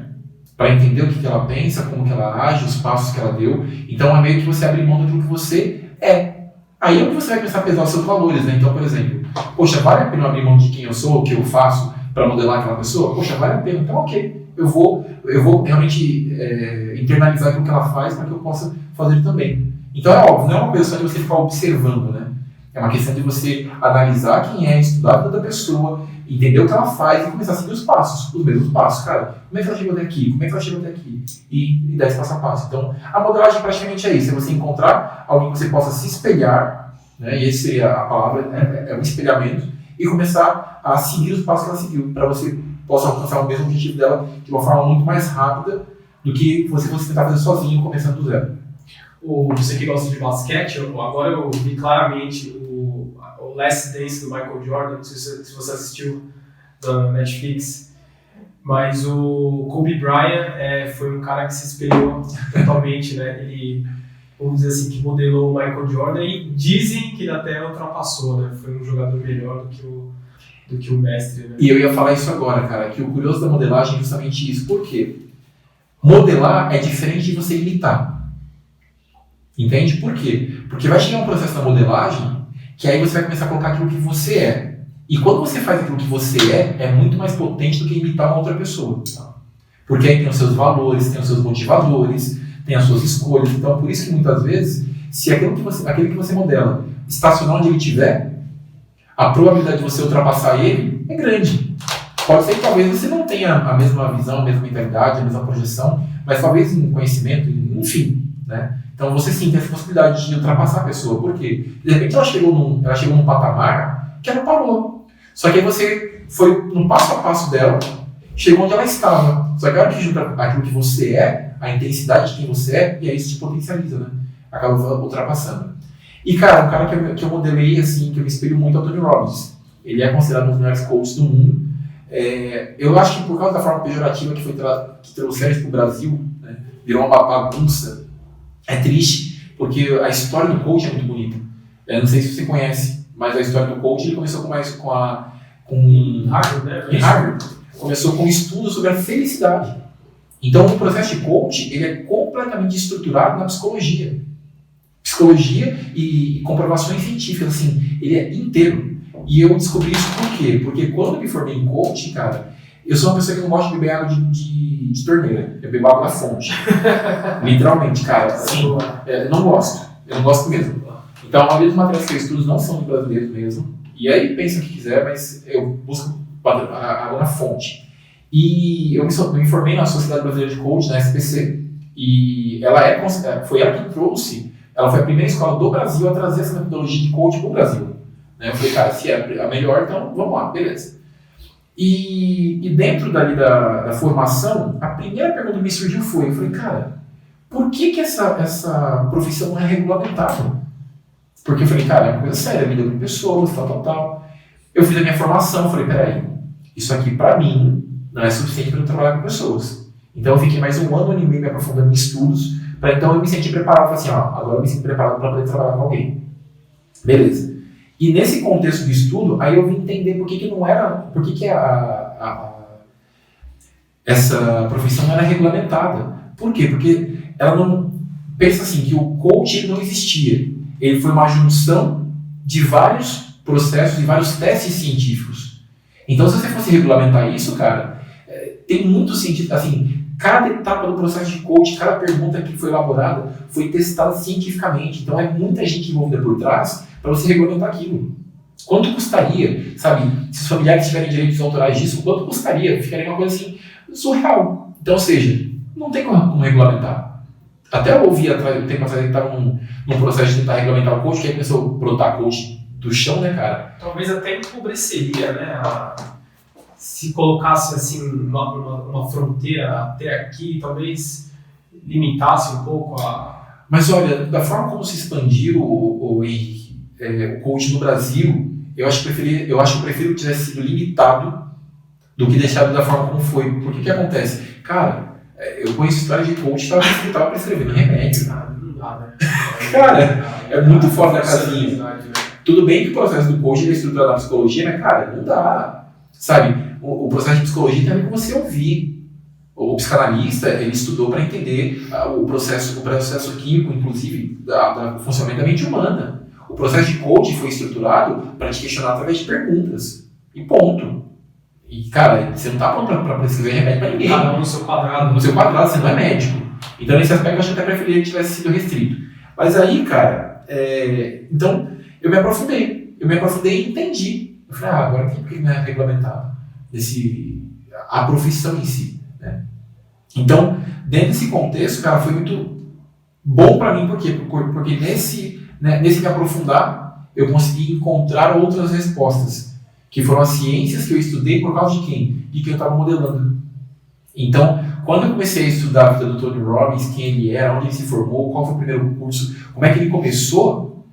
Para entender o que ela pensa, como que ela age, os passos que ela deu. Então é meio que você abrir mão daquilo que você é. Aí é onde você vai começar a pesar os seus valores, né? Então, por exemplo, poxa, vale a pena abrir mão de quem eu sou, o que eu faço para modelar aquela pessoa? Poxa, vale a pena. Então, ok. Eu vou realmente internalizar aquilo que ela faz para que eu possa fazer também. Então é óbvio, não é uma coisa só de você ficar observando, né? É uma questão de você analisar quem é, estudar a vida da pessoa, entender o que ela faz e começar a seguir os passos, os mesmos passos, cara. Como é que ela chegou até aqui? Como é que ela chegou até aqui? E dar esse passo a passo. Então, a modelagem praticamente é isso, é você encontrar alguém que você possa se espelhar, né? E essa seria a palavra, é um espelhamento, e começar a seguir os passos que ela seguiu, para você possa alcançar o mesmo objetivo dela de uma forma muito mais rápida do que você tentar fazer sozinho, começando do zero. Você que gosta de basquete, agora eu vi claramente o Last Dance do Michael Jordan, não sei se você assistiu da Netflix, mas o Kobe Bryant foi um cara que se espelhou totalmente, né? Ele, vamos dizer assim, que modelou o Michael Jordan e dizem que até ultrapassou, né? Foi um jogador melhor do que o mestre, né? E eu ia falar isso agora, cara, que o curioso da modelagem é justamente isso. Por quê? Modelar é diferente de você imitar. Entende? Por quê? Porque vai chegar um processo da modelagem que aí você vai começar a colocar aquilo que você é. E quando você faz aquilo que você é muito mais potente do que imitar uma outra pessoa. Porque aí tem os seus valores, tem os seus motivadores, tem as suas escolhas. Então, por isso que muitas vezes, se aquele que você modela estacionar onde ele estiver, a probabilidade de você ultrapassar ele é grande. Pode ser que talvez você não tenha a mesma visão, a mesma mentalidade, a mesma projeção, mas talvez em conhecimento, enfim, né? Então você sim tem essa possibilidade de ultrapassar a pessoa. Por quê? De repente ela chegou num patamar que ela parou. Só que aí você foi no passo a passo dela, chegou onde ela estava. Só que a hora que junta aquilo que você é, a intensidade de quem você é, e aí isso te potencializa, né? Acaba ultrapassando. E cara, um cara que eu modelei, assim, que eu me espelho muito é o Tony Robbins. Ele é considerado um dos melhores coaches do mundo. Eu acho que por causa da forma pejorativa que trouxeram isso para o Brasil, né, virou uma bagunça. É triste, porque a história do coach é muito bonita. Eu não sei se você conhece, mas a história do coach ele começou com Harvard, né? Em Harvard. Começou com um estudo sobre a felicidade. Então, o processo de coach ele é completamente estruturado na psicologia. Psicologia e comprovações científicas, assim, ele é inteiro. E eu descobri isso por quê? Porque quando eu me formei em coaching, cara, eu sou uma pessoa que não gosta de beber água de torneira. Eu bebo água da fonte. Literalmente, cara. Assim, eu não gosto mesmo. Então, a maioria dos materiais que eu estudo não são de brasileiros mesmo. E aí, pensa o que quiser, mas eu busco água na fonte. E eu me formei na Sociedade Brasileira de Coaching, na SPC. E foi ela que trouxe, ela foi a primeira escola do Brasil a trazer essa metodologia de coaching para o Brasil. Eu falei, cara, se é a melhor, então vamos lá, beleza. E dentro dali da formação, a primeira pergunta que me surgiu eu falei, cara, por que essa profissão não é regulamentada? Porque eu falei, cara, é uma coisa séria, lida com pessoas, tal. Eu fiz a minha formação, falei, peraí, isso aqui pra mim não é suficiente para eu trabalhar com pessoas. Então eu fiquei mais um ano e meio me aprofundando em estudos, para então eu me sentir preparado, falei assim, agora eu me sinto preparado para poder trabalhar com alguém. Beleza. E nesse contexto de estudo, aí eu vim entender por que essa profissão não era regulamentada. Por quê? Porque ela não... Pensa assim, que o coach não existia. Ele foi uma junção de vários processos e vários testes científicos. Então, se você fosse regulamentar isso, cara, tem muito sentido, assim, cada etapa do processo de coach, cada pergunta que foi elaborada, foi testada cientificamente. Então, é muita gente envolvida por trás para você regulamentar aquilo. Quanto custaria, sabe, se os familiares tiverem direitos autorais disso, quanto custaria? Ficaria uma coisa assim, surreal. Então, ou seja, não tem como regulamentar. Até eu ouvi um tempo atrás que estava num processo de tentar regulamentar o coach, que aí começou a brotar coach do chão, né, cara? Talvez até empobreceria, né? Se colocasse assim uma fronteira até aqui, talvez limitasse um pouco a... Mas olha, da forma como se expandiu o coach no Brasil, eu acho que eu prefiro que tivesse sido limitado do que deixado da forma como foi. Porque o que acontece? Cara, eu conheço história de coach que estava prescrevendo remédio. Não dá, né? Cara, é muito fora da casinha. Tudo bem que o processo do coaching é estruturado na psicologia, mas, cara, não dá. Sabe, o processo de psicologia tem a ver com você ouvir. O psicanalista, ele estudou para entender o processo químico, inclusive, do funcionamento da mente humana. O processo de coaching foi estruturado para te questionar através de perguntas. E ponto. E, cara, você não está pronto para prescrever remédio para ninguém. Cada um no seu quadrado. No seu quadrado, você não é médico. Então, nesse aspecto, eu acho que até preferia que tivesse sido restrito. Mas aí, cara, então, eu me aprofundei e entendi. Eu falei, agora tem por que não é regulamentado a profissão em si, né? Então, dentro desse contexto, cara, foi muito bom para mim, por quê? Porque nesse me aprofundar, eu consegui encontrar outras respostas, que foram as ciências que eu estudei por causa de quem? De quem eu estava modelando. Então, quando eu comecei a estudar a vida do Tony Robbins, quem ele era, onde ele se formou, qual foi o primeiro curso, como é que ele começou,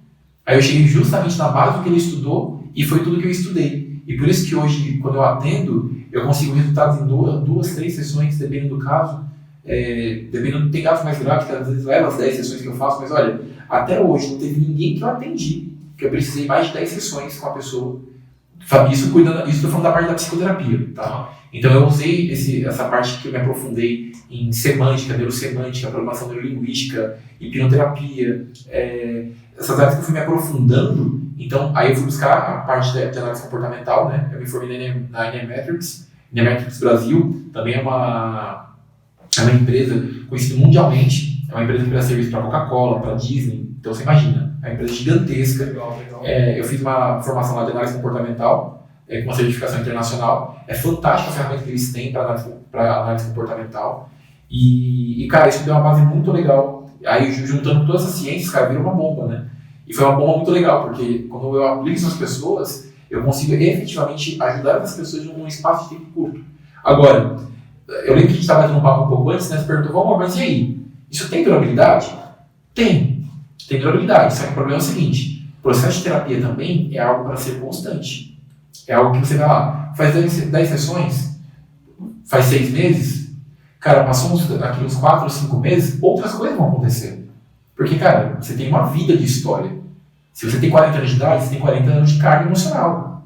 aí eu cheguei justamente na base do que ele estudou e foi tudo que eu estudei. E por isso que hoje, quando eu atendo, eu consigo resultados em 2, 3 sessões, dependendo do caso. Tem casos mais graves, que às vezes leva as 10 sessões que eu faço, mas olha, até hoje não teve ninguém que eu atendi, que eu precisei mais de 10 sessões com a pessoa. Isso estou falando da parte da psicoterapia, tá? Então eu usei essa parte que eu me aprofundei em semântica, neurosemântica, programação neurolinguística, hipnoterapia, essas áreas que eu fui me aprofundando. Então aí eu fui buscar a parte de análise comportamental, né? Eu me formei na Nemetrics Brasil, também é uma empresa conhecida mundialmente, é uma empresa que presta serviço para Coca-Cola, para Disney, então você imagina, é uma empresa gigantesca. Legal. Eu fiz uma formação lá de análise comportamental, com uma certificação internacional, é fantástica a ferramenta que eles têm para análise comportamental, e cara, isso me deu uma base muito legal, aí juntando todas essas ciências, cara, virou uma bomba, né? E foi uma bomba muito legal, porque quando eu aplico isso nas pessoas, eu consigo efetivamente ajudar as pessoas num espaço de tempo curto. Agora, eu lembro que a gente estava batendo um papo um pouco antes, né? Você perguntou, mas e aí? Isso tem durabilidade? Tem durabilidade, só que o problema é o seguinte, o processo de terapia também é algo para ser constante. É algo que você vai lá, faz 10 sessões, faz 6 meses, cara, passou aqui uns 4 ou 5 meses, outras coisas vão acontecer. Porque, cara, você tem uma vida de história. Se você tem 40 anos de idade, você tem 40 anos de carga emocional.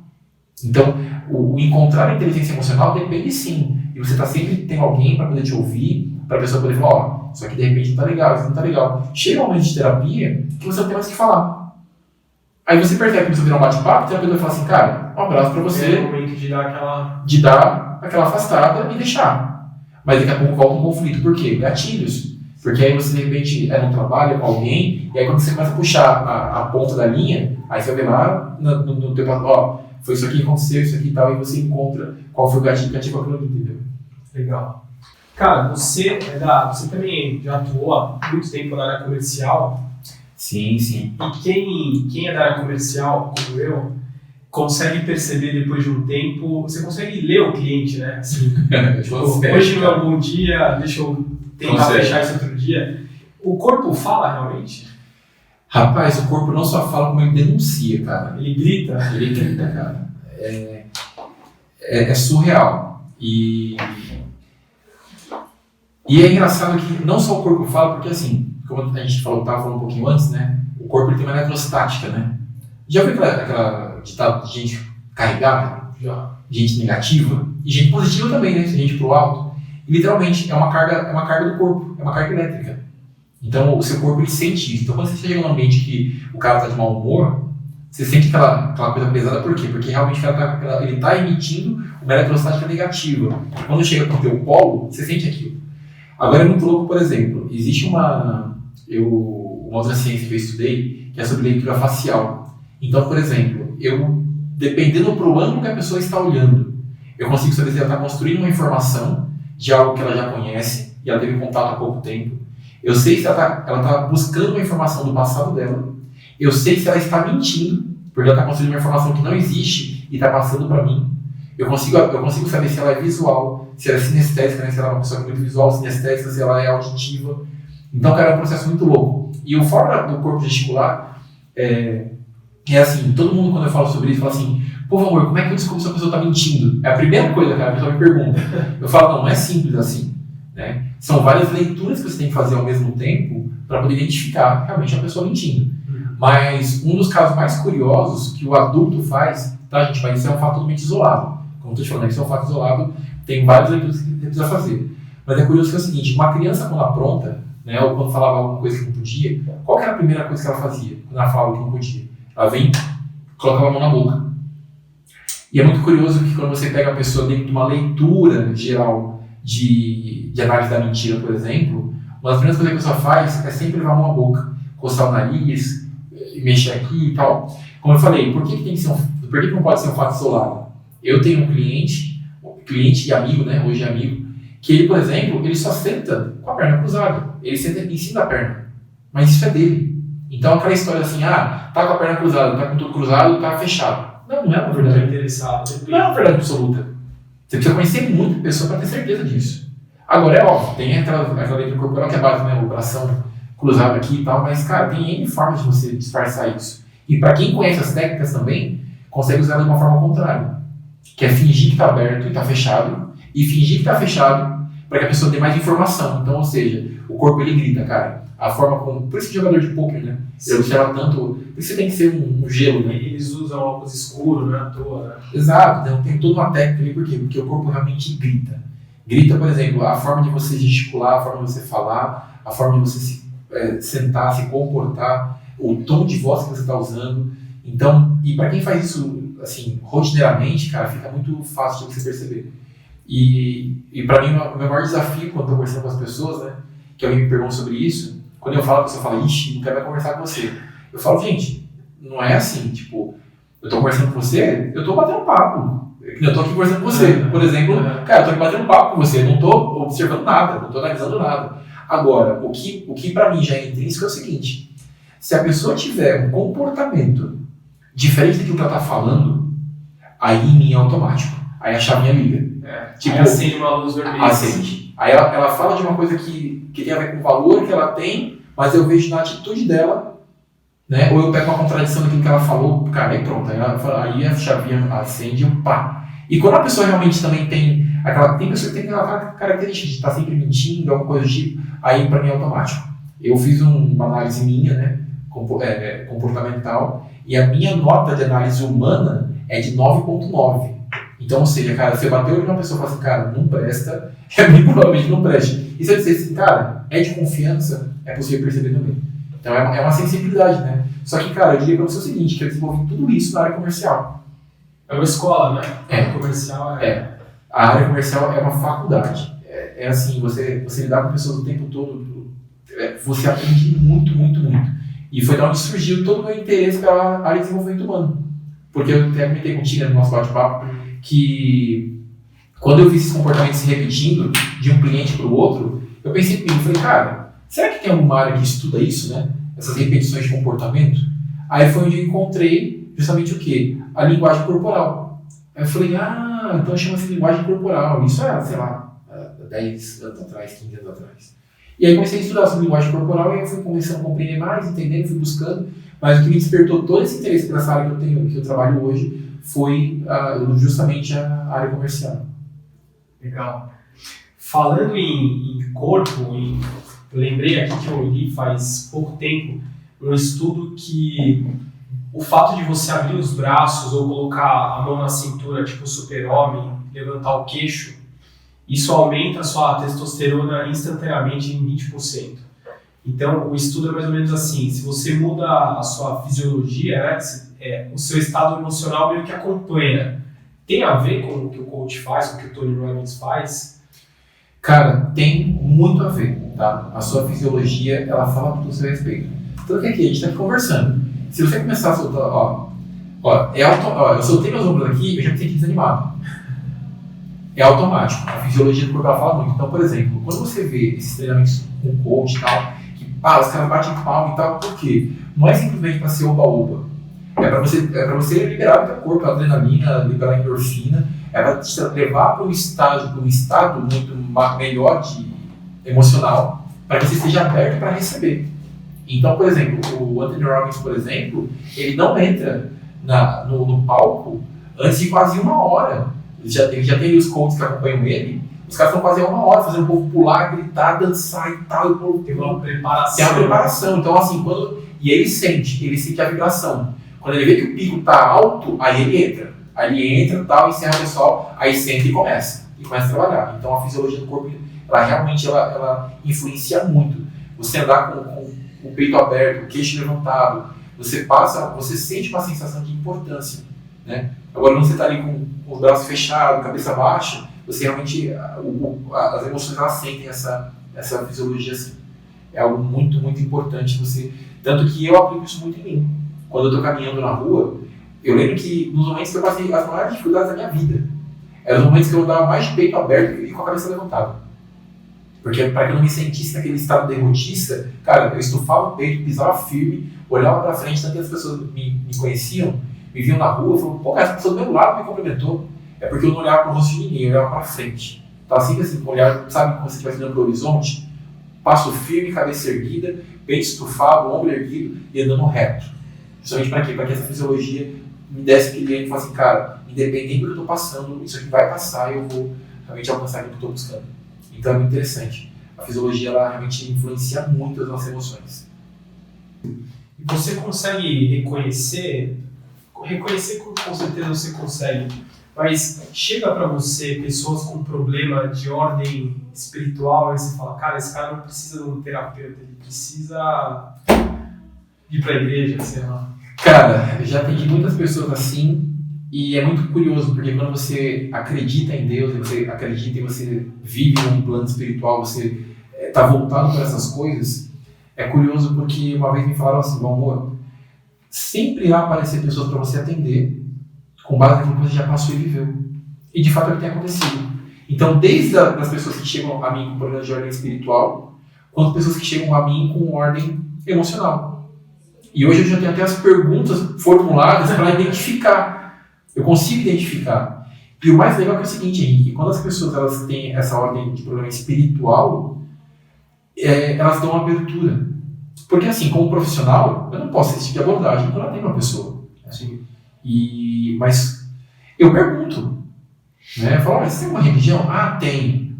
Então, o encontrar a inteligência emocional depende sim. E você sempre tem alguém para poder te ouvir, para a pessoa poder falar, isso aqui de repente não tá legal, isso não tá legal. Chega um momento de terapia que você não tem mais o que falar. Aí você percebe que você virar um bate-papo, o terapeuta vai falar assim, cara, um abraço para você. É o momento de dar aquela afastada e deixar. Mas daqui a pouco volta um conflito. Por quê? Gatilhos. Porque aí você de repente não trabalha com alguém, e aí quando você começa a puxar a ponta da linha, aí você vai ver lá no teu papo, foi isso aqui que aconteceu, isso aqui e tal, e você encontra qual foi o gatilho que ativou aquilo ali, entendeu? Legal. Cara, você também já atuou há muito tempo na área comercial. Sim. E quem é da área comercial, como eu, consegue perceber depois de um tempo, você consegue ler o cliente, né? Assim, hoje não é um bom dia, deixa eu tentar fechar esse outro dia. O corpo fala realmente? Rapaz, o corpo não só fala, como ele denuncia, cara. Ele grita? Ele grita, cara. É surreal. E é engraçado que não só o corpo fala, porque assim, como a gente estava falando um pouquinho antes, né? O corpo ele tem uma eletrostática, né? Já viu aquela ditado de gente carregada? Já. Gente negativa? E gente positiva também, né? Gente pro alto. E, literalmente, é uma carga do corpo, é uma carga elétrica. Então, o seu corpo ele sente isso. Então, quando você chega num ambiente que o cara está de mau humor, você sente aquela coisa pesada, por quê? Porque realmente ele está emitindo uma eletrostática negativa. Quando chega para o teu polo, você sente aquilo. Agora é muito louco, por exemplo, existe uma outra ciência que eu estudei, que é sobre leitura facial. Então, por exemplo, dependendo pro ângulo que a pessoa está olhando, eu consigo saber se ela está construindo uma informação de algo que ela já conhece, e ela teve contato há pouco tempo. Eu sei se ela está buscando uma informação do passado dela. Eu sei se ela está mentindo, porque ela está construindo uma informação que não existe e está passando para mim. Eu consigo saber se ela é visual, se ela é sinestésica, né? Se ela é uma pessoa muito visual, sinestésica, se ela é auditiva. Então, cara, é um processo muito louco. E o forma do corpo gesticular é assim, todo mundo quando eu falo sobre isso, fala assim, pô, amor, como é que eu descubro se a pessoa está mentindo? É a primeira coisa, cara, a pessoa me pergunta. Eu falo, não é simples assim, né? São várias leituras que você tem que fazer ao mesmo tempo para poder identificar realmente a pessoa mentindo. Mas um dos casos mais curiosos que o adulto faz, tá, gente? Mas isso é um fato totalmente isolado. Como eu estou te falando, isso é um fato isolado, tem várias leituras que você precisa fazer. Mas é curioso que é o seguinte, uma criança quando apronta, né, ou quando falava alguma coisa que não podia, qual que era a primeira coisa que ela fazia quando ela falava que não podia? Ela vem, colocava a mão na boca. E é muito curioso que quando você pega a pessoa dentro de uma leitura geral de análise da mentira, por exemplo, uma das primeiras coisas que a pessoa faz é sempre levar a mão à boca, coçar o nariz, mexer aqui e tal. Como eu falei, por que tem que ser por que não pode ser um fato isolado? Eu tenho um cliente e amigo, né, hoje é amigo, que ele, por exemplo, ele só senta com a perna cruzada. Ele senta em cima da perna. Mas isso é dele. Então aquela história assim, tá com a perna cruzada, tá com tudo cruzado, tá fechado. Não é uma verdade. Não é uma verdade absoluta. Você precisa conhecer muito a pessoa para ter certeza disso. Agora é óbvio, tem aquela leitura corporal que é base, né, o bração cruzado aqui e tal, mas cara, tem N formas de você disfarçar isso. E para quem conhece as técnicas também, consegue usar de uma forma contrária, que é fingir que está aberto e está fechado, e fingir que está fechado para que a pessoa tenha mais informação. Então, ou seja, o corpo ele grita, cara. A forma como... Por isso que jogador de poker, né? Ele observa tanto... Por isso que tem que ser um gelo, né? Eles usam óculos escuros, né? À toa, né? Exato. Então tem toda uma técnica ali. Por quê? Porque o corpo realmente grita. Grita, por exemplo, a forma de você gesticular, a forma de você falar, a forma de você se sentar, se comportar, o tom de voz que você está usando. Então, e para quem faz isso, assim, rotineiramente, cara, fica muito fácil de você perceber. E para mim, o meu maior desafio quando eu estou conversando com as pessoas, né? Que alguém me pergunta sobre isso, quando eu falo, a pessoa fala, ixi, não quero mais conversar com você. Eu falo, gente, não é assim, tipo, eu estou conversando com você, eu estou batendo papo. Eu estou aqui conversando com você. Por exemplo, cara, eu estou aqui batendo papo com você, não estou observando nada, não estou analisando nada. Agora, o que para mim já é intrínseco é o seguinte, se a pessoa tiver um comportamento diferente daquilo que ela está falando, aí em mim é automático. Aí a chavinha liga. Tipo, aí acende uma luz vermelha. Acende. Aí ela fala de uma coisa que tem a ver com o valor que ela tem, mas eu vejo na atitude dela, né? Ou eu pego uma contradição daquilo que ela falou, cara, aí pronto. Aí a chavinha acende e pá. E quando a pessoa realmente também tem pessoa que tem aquela característica de estar sempre mentindo, alguma coisa do tipo, aí pra mim é automático. Eu fiz uma análise minha, né? Comportamental, e a minha nota de análise humana é de 9.9. Então, ou seja, cara, você bateu de uma pessoa e fala assim, cara, não presta, muito provavelmente não preste. E se eu disser assim, cara, é de confiança, é possível perceber também. Então é uma sensibilidade, né? Só que, cara, eu diria pra você o seguinte, que eu desenvolvi tudo isso na área comercial. É uma escola, né? É. Comercial A área comercial é uma faculdade. É assim, você lidar com pessoas o tempo todo, você aprende muito, muito, muito. E foi da onde surgiu todo o meu interesse pela área de desenvolvimento humano. Porque eu até comentei contigo no nosso bate-papo que quando eu vi esses comportamentos se repetindo de um cliente para o outro, eu pensei comigo, falei, cara, será que tem alguma área que estuda isso, né? Essas repetições de comportamento? Aí foi onde eu encontrei justamente o quê? A linguagem corporal. Aí eu falei, então chama-se linguagem corporal. Isso é, sei lá, 10 anos atrás, 15 anos atrás. E aí comecei a estudar sobre linguagem corporal e aí fui começando a compreender mais, entendendo, fui buscando. Mas o que me despertou todo esse interesse por essa área que eu trabalho hoje foi justamente a área comercial. Legal. Falando em corpo, eu lembrei aqui que eu li faz pouco tempo um estudo que o fato de você abrir os braços ou colocar a mão na cintura, tipo super-homem, levantar o queixo, isso aumenta a sua testosterona instantaneamente em 20%. Então, o estudo é mais ou menos assim, se você muda a sua fisiologia, né, o seu estado emocional meio que acompanha. Tem a ver com o que o coach faz, com o que o Tony Robbins faz? Cara, tem muito a ver, tá? A sua fisiologia, ela fala tudo a seu respeito. Tanto que aqui, a gente está aqui conversando. Se você começar a soltar, eu soltei meus ombros aqui, eu já me senti desanimado. É automático, a fisiologia do corpo ela fala muito. Então, por exemplo, quando você vê esses treinamentos com coach e tal, que os caras batem palma e tal, por quê? Não é simplesmente para ser oba-oba. É para você liberar o teu corpo, a adrenalina, liberar a endorfina, é para te levar para um estado muito melhor emocional, para que você esteja aberto para receber. Então, por exemplo, o Anthony Robbins, por exemplo, ele não entra no palco antes de quase 1 hora. Ele já tem os coaches que acompanham ele, os caras estão quase 1 hora, fazendo o povo pular, gritar, dançar e tal. Tem uma preparação. Tem uma preparação. Então, assim, e ele sente a vibração. Quando ele vê que o pico está alto, aí ele entra. Aí ele entra, tal, encerra o pessoal, aí senta e começa a trabalhar. Então, a fisiologia do corpo, ela realmente ela influencia muito. Você andar com o peito aberto, o queixo levantado, você sente uma sensação de importância, né? Agora, quando você está ali com os braços fechados, cabeça baixa, você realmente, as emoções elas sentem essa fisiologia assim. É algo muito, muito importante. Tanto que eu aplico isso muito em mim. quando eu tô caminhando na rua, eu lembro que nos momentos que eu passei as maiores dificuldades da minha vida, eram os momentos que eu andava mais de peito aberto e com a cabeça levantada. Porque para que eu não me sentisse naquele estado derrotista, cara, eu estufava o peito, pisava firme, olhava pra frente, tanto que as pessoas me conheciam, me viam na rua, falavam, pô, cara, essa pessoa do meu lado me cumprimentou. É porque eu não olhava pro rosto de ninguém, eu olhava pra frente. Tava sempre assim, com o olhar, sabe, como se estivesse olhando pro horizonte, passo firme, cabeça erguida, peito estufado, ombro erguido e andando reto. Justamente para quê? Para que essa fisiologia me desse aquele ânimo e falasse assim, cara, independente do que eu tô passando, isso aqui vai passar e eu vou realmente alcançar aquilo que eu tô buscando. Então é muito interessante. A fisiologia, ela realmente influencia muito as nossas emoções. E você consegue reconhecer com certeza você consegue, mas chega para você pessoas com problema de ordem espiritual e você fala, cara, esse cara não precisa de um terapeuta, ele precisa ir para a igreja, sei lá. Cara, eu já atendi muitas pessoas assim e é muito curioso, porque quando você acredita em Deus, você acredita e você vive num plano espiritual, você está voltado para essas coisas, é curioso porque uma vez me falaram assim, bom amor, sempre irá aparecer pessoas para você atender com base naquilo que você já passou e viveu. E de fato é o que tem acontecido. Então, desde as pessoas que chegam a mim com problemas de ordem espiritual, quanto pessoas que chegam a mim com ordem emocional. E hoje eu já tenho até as perguntas formuladas para identificar. Eu consigo identificar. E o mais legal é, que é o seguinte, Henrique, quando as pessoas elas têm essa ordem de problema espiritual, elas dão uma abertura. Porque assim, como profissional, eu não posso ter esse tipo de abordagem quando eu atendo uma pessoa. Assim, mas eu pergunto. Né? Eu falo, você tem uma religião? Ah, tem.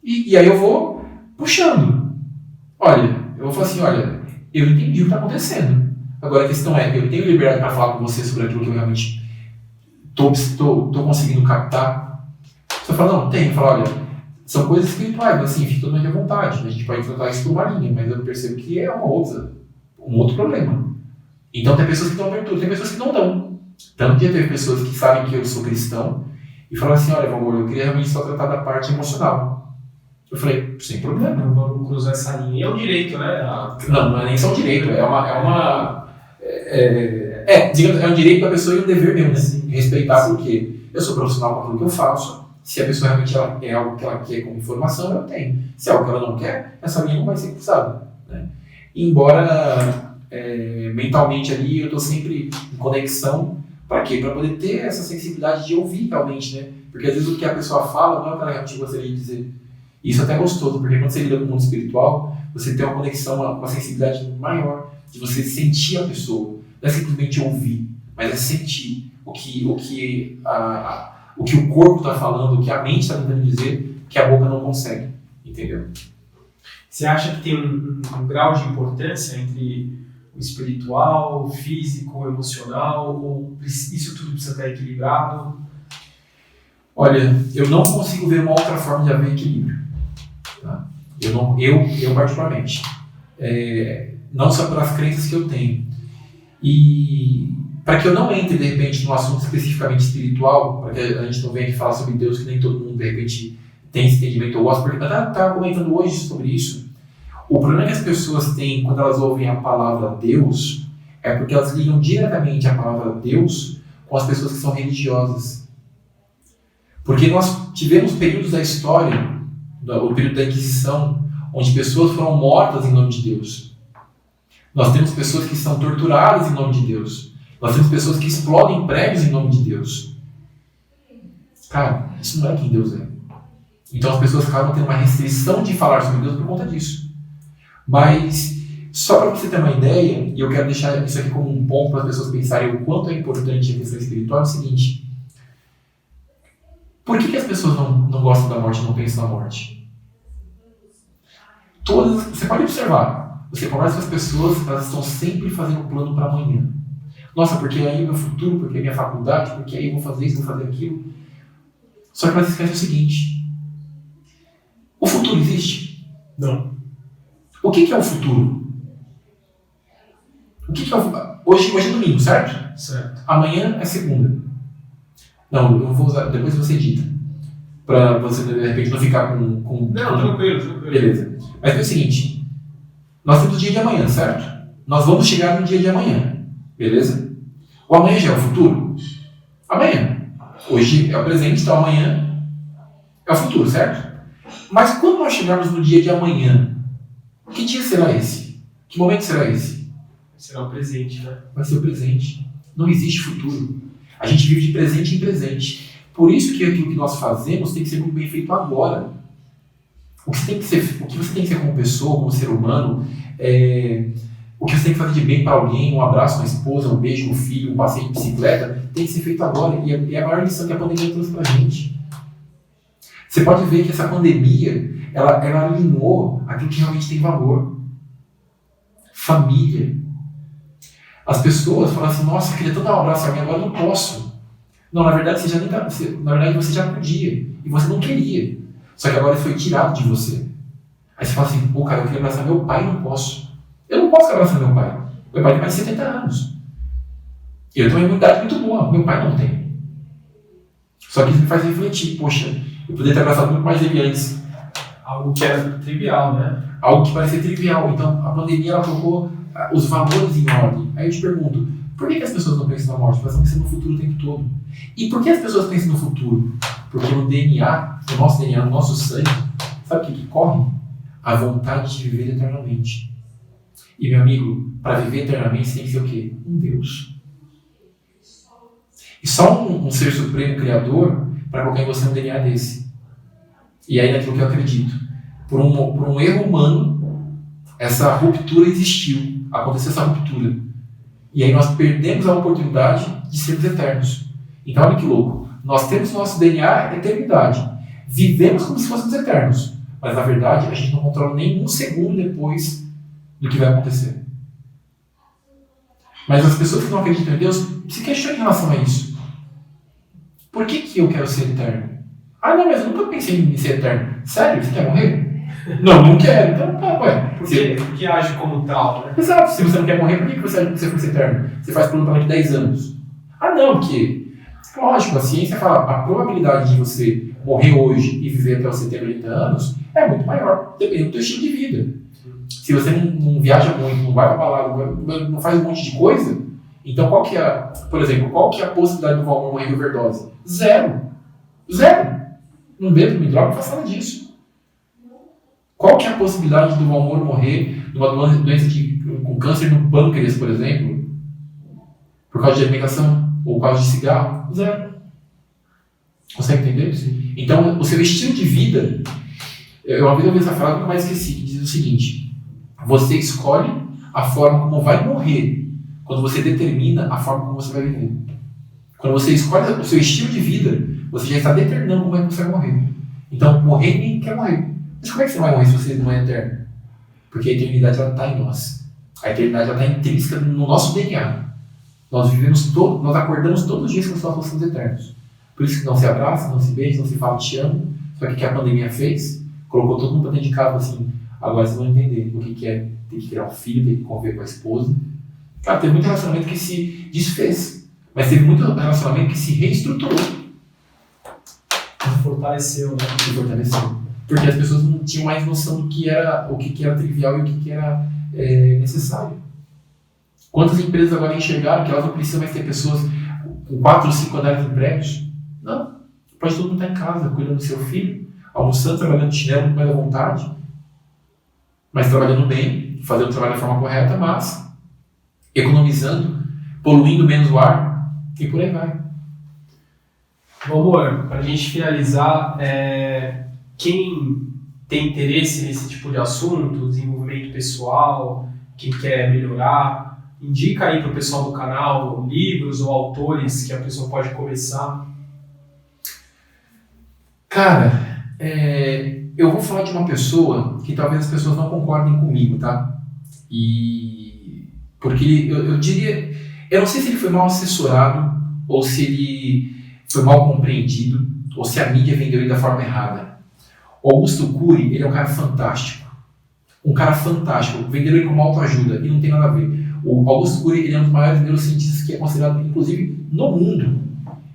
E aí eu vou puxando. Olha, eu vou falar assim, olha, eu entendi o que está acontecendo. Agora a questão é, eu tenho liberdade para falar com você sobre aquilo que eu realmente estou conseguindo captar? Você fala, não, tem. Eu falo, olha, são coisas espirituais, mas assim, fica todo mundo à vontade. A gente pode tratar isso por uma linha, mas eu percebo que é um outro problema. Então tem pessoas que dão abertura, tem pessoas que não dão. Tanto que já teve pessoas que sabem que eu sou cristão e falam assim, olha, amor, eu queria realmente só tratar da parte emocional. Eu falei, sem problema. Não vamos cruzar essa linha. E é um direito, né? Não é nem só um direito, digamos, é um direito da pessoa e um dever meu, né? Respeitar, porque eu sou profissional com aquilo que eu faço. Se a pessoa realmente é algo que ela quer como informação, eu tenho. Se é algo que ela não quer, essa linha não vai ser cruzada. Né? Embora mentalmente ali eu estou sempre em conexão. Para quê? Para poder ter essa sensibilidade de ouvir realmente, né? Porque às vezes o que a pessoa fala não é o que ela realmente gostaria de dizer. E isso é até gostoso, porque quando você lida com o mundo espiritual, você tem uma conexão, uma sensibilidade maior de você sentir a pessoa. Não é simplesmente ouvir, mas é sentir o que o corpo está falando, o que a mente está tentando dizer, que a boca não consegue. Entendeu? Você acha que tem um grau de importância entre o espiritual, o físico, o emocional, ou isso tudo precisa estar equilibrado? Olha, eu não consigo ver uma outra forma de haver equilíbrio. Tá? Eu particularmente. Não só pelas crenças que eu tenho. E para que eu não entre, de repente, num assunto especificamente espiritual, para que a gente não venha aqui falar sobre Deus, que nem todo mundo, de repente, tem esse entendimento ou gosta, porque eu estava comentando hoje sobre isso. O problema que as pessoas têm quando elas ouvem a palavra Deus é porque elas ligam diretamente a palavra Deus com as pessoas que são religiosas. Porque nós tivemos períodos da história, o período da Inquisição, onde pessoas foram mortas em nome de Deus. Nós temos pessoas que são torturadas em nome de Deus. Nós temos pessoas que explodem prédios em nome de Deus. Cara, isso não é quem Deus é. Então as pessoas acabam tendo uma restrição de falar sobre Deus por conta disso. Mas, só para você ter uma ideia, e eu quero deixar isso aqui como um ponto para as pessoas pensarem o quanto é importante a questão espiritual, é o seguinte. Por que as pessoas não gostam da morte e não pensam na morte? Você pode observar, você conversa com as pessoas, elas estão sempre fazendo um plano para amanhã. Nossa, porque aí o meu futuro, porque a minha faculdade, porque aí eu vou fazer isso, vou fazer aquilo. Só que elas esquecem o seguinte. O futuro existe? Não. O que é o futuro? O que é o futuro? Hoje é domingo, certo? Certo. Amanhã é segunda. Não, eu vou usar, depois você edita. Para você, de repente, não ficar com... Não, tranquilo. Beleza. Mas é o seguinte. Nós temos o dia de amanhã, certo? Nós vamos chegar no dia de amanhã. Beleza? O amanhã já é o futuro? Amanhã. Hoje é o presente, então amanhã é o futuro, certo? Mas quando nós chegarmos no dia de amanhã, que dia será esse? Que momento será esse? Será o presente, né? Vai ser o presente. Não existe futuro. A gente vive de presente em presente. Por isso que aquilo que nós fazemos tem que ser muito bem feito agora. O que você tem que ser como pessoa, como ser humano, o que você tem que fazer de bem para alguém, um abraço, uma esposa, um beijo, um filho, um passeio de bicicleta, tem que ser feito agora. E é a maior lição que a pandemia trouxe para a gente. Você pode ver que essa pandemia, ela alinhou aquilo que realmente tem valor. Família. As pessoas falam assim, nossa, eu queria tanto dar um abraço a alguém, agora eu não posso. Não, na verdade, você já podia. E você não queria. Só que agora foi tirado de você. Aí você fala assim, pô, cara, eu queria abraçar meu pai e não posso. Eu não posso abraçar meu pai. Meu pai tem mais de 70 anos. E eu tenho uma imunidade muito boa. Meu pai não tem. Só que isso me faz refletir. Poxa, eu poderia ter abraçado muito mais ele antes. Algo que era trivial, né? Algo que parecia trivial. Então, a pandemia, ela colocou os valores em ordem. Aí eu te pergunto, por que as pessoas não pensam na morte? Elas estão pensando no futuro o tempo todo. E por que as pessoas pensam no futuro? Porque no DNA, no nosso DNA, no nosso sangue, sabe o que corre? A vontade de viver eternamente. E, meu amigo, para viver eternamente, você tem que ser o quê? Um Deus. E só um ser supremo criador para colocar em você um DNA desse. E aí, naquilo que eu acredito, por um erro humano, essa ruptura existiu. Aconteceu essa ruptura. E aí nós perdemos a oportunidade de sermos eternos. Então, olha que louco. Nós temos nosso DNA eternidade. Vivemos como se fôssemos eternos. Mas, na verdade, a gente não controla nem um segundo depois do que vai acontecer. Mas as pessoas que não acreditam em Deus se questionam em relação a isso. Por que eu quero ser eterno? Ah, não, mas eu nunca pensei em ser eterno. Sério? Você quer morrer? Não quero. Então, tá, ué. Porque age como tal, né? Exato. Se você não quer morrer, por que você foi ser eterno? Você faz plano para daqui 10 anos. Ah, não, porque... Lógico, a ciência fala a probabilidade de você morrer hoje e viver até você ter 80 anos é muito maior, dependendo do seu estilo de vida. Se você não viaja muito, não vai para balada, não faz um monte de coisa, então qual que é, por exemplo, qual que é a possibilidade do Valmor morrer de overdose? Zero. Não bebo, não me droga, não faço nada disso. Qual que é a possibilidade do Valmor morrer de uma doença com câncer no pâncreas, por exemplo, por causa de alimentação ou por causa de cigarro? Zero. Consegue entender? Sim. Então, o seu estilo de vida, uma vez eu vi essa frase, nunca mais esqueci, que diz o seguinte: você escolhe a forma como vai morrer quando você determina a forma como você vai viver. Quando você escolhe o seu estilo de vida, você já está determinando como é que você vai morrer. Então, morrer ninguém quer morrer. Mas como é que você vai morrer se você não é eterno? Porque a eternidade está em nós. A eternidade está intrínseca no nosso DNA. Nós acordamos todos os dias como se nós fôssemos eternos. Por isso que não se abraça, não se beija, não se fala te amo. Só que o que a pandemia fez? Colocou todo mundo para dentro de casa assim. Agora vocês vão entender o que é ter que criar um filho, ter que conviver com a esposa. Cara, teve muito relacionamento que se desfez. Mas teve muito relacionamento que se reestruturou. Fortaleceu, né? Se fortaleceu. Porque as pessoas não tinham mais noção do que era, o que era trivial e o que era necessário. Quantas empresas agora enxergaram que elas não precisam mais ter pessoas com 4 ou 5 andares em prédios? Não. Pode todo mundo estar em casa, cuidando do seu filho, almoçando, trabalhando de chinelo muito mais à vontade, mas trabalhando bem, fazendo o trabalho da forma correta, mas economizando, poluindo menos o ar e por aí vai. Bom, amor, para a gente finalizar, quem tem interesse nesse tipo de assunto, desenvolvimento pessoal, quem quer melhorar, indica aí para o pessoal do canal livros ou autores que a pessoa pode começar. Cara, eu vou falar de uma pessoa que talvez as pessoas não concordem comigo, tá? Porque eu diria, eu não sei se ele foi mal assessorado ou se ele foi mal compreendido ou se a mídia vendeu ele da forma errada. O Augusto Cury, ele é um cara fantástico. Venderam ele como autoajuda e não tem nada a ver. O Augusto Cury, ele é um dos maiores neurocientistas que é considerado, inclusive, no mundo.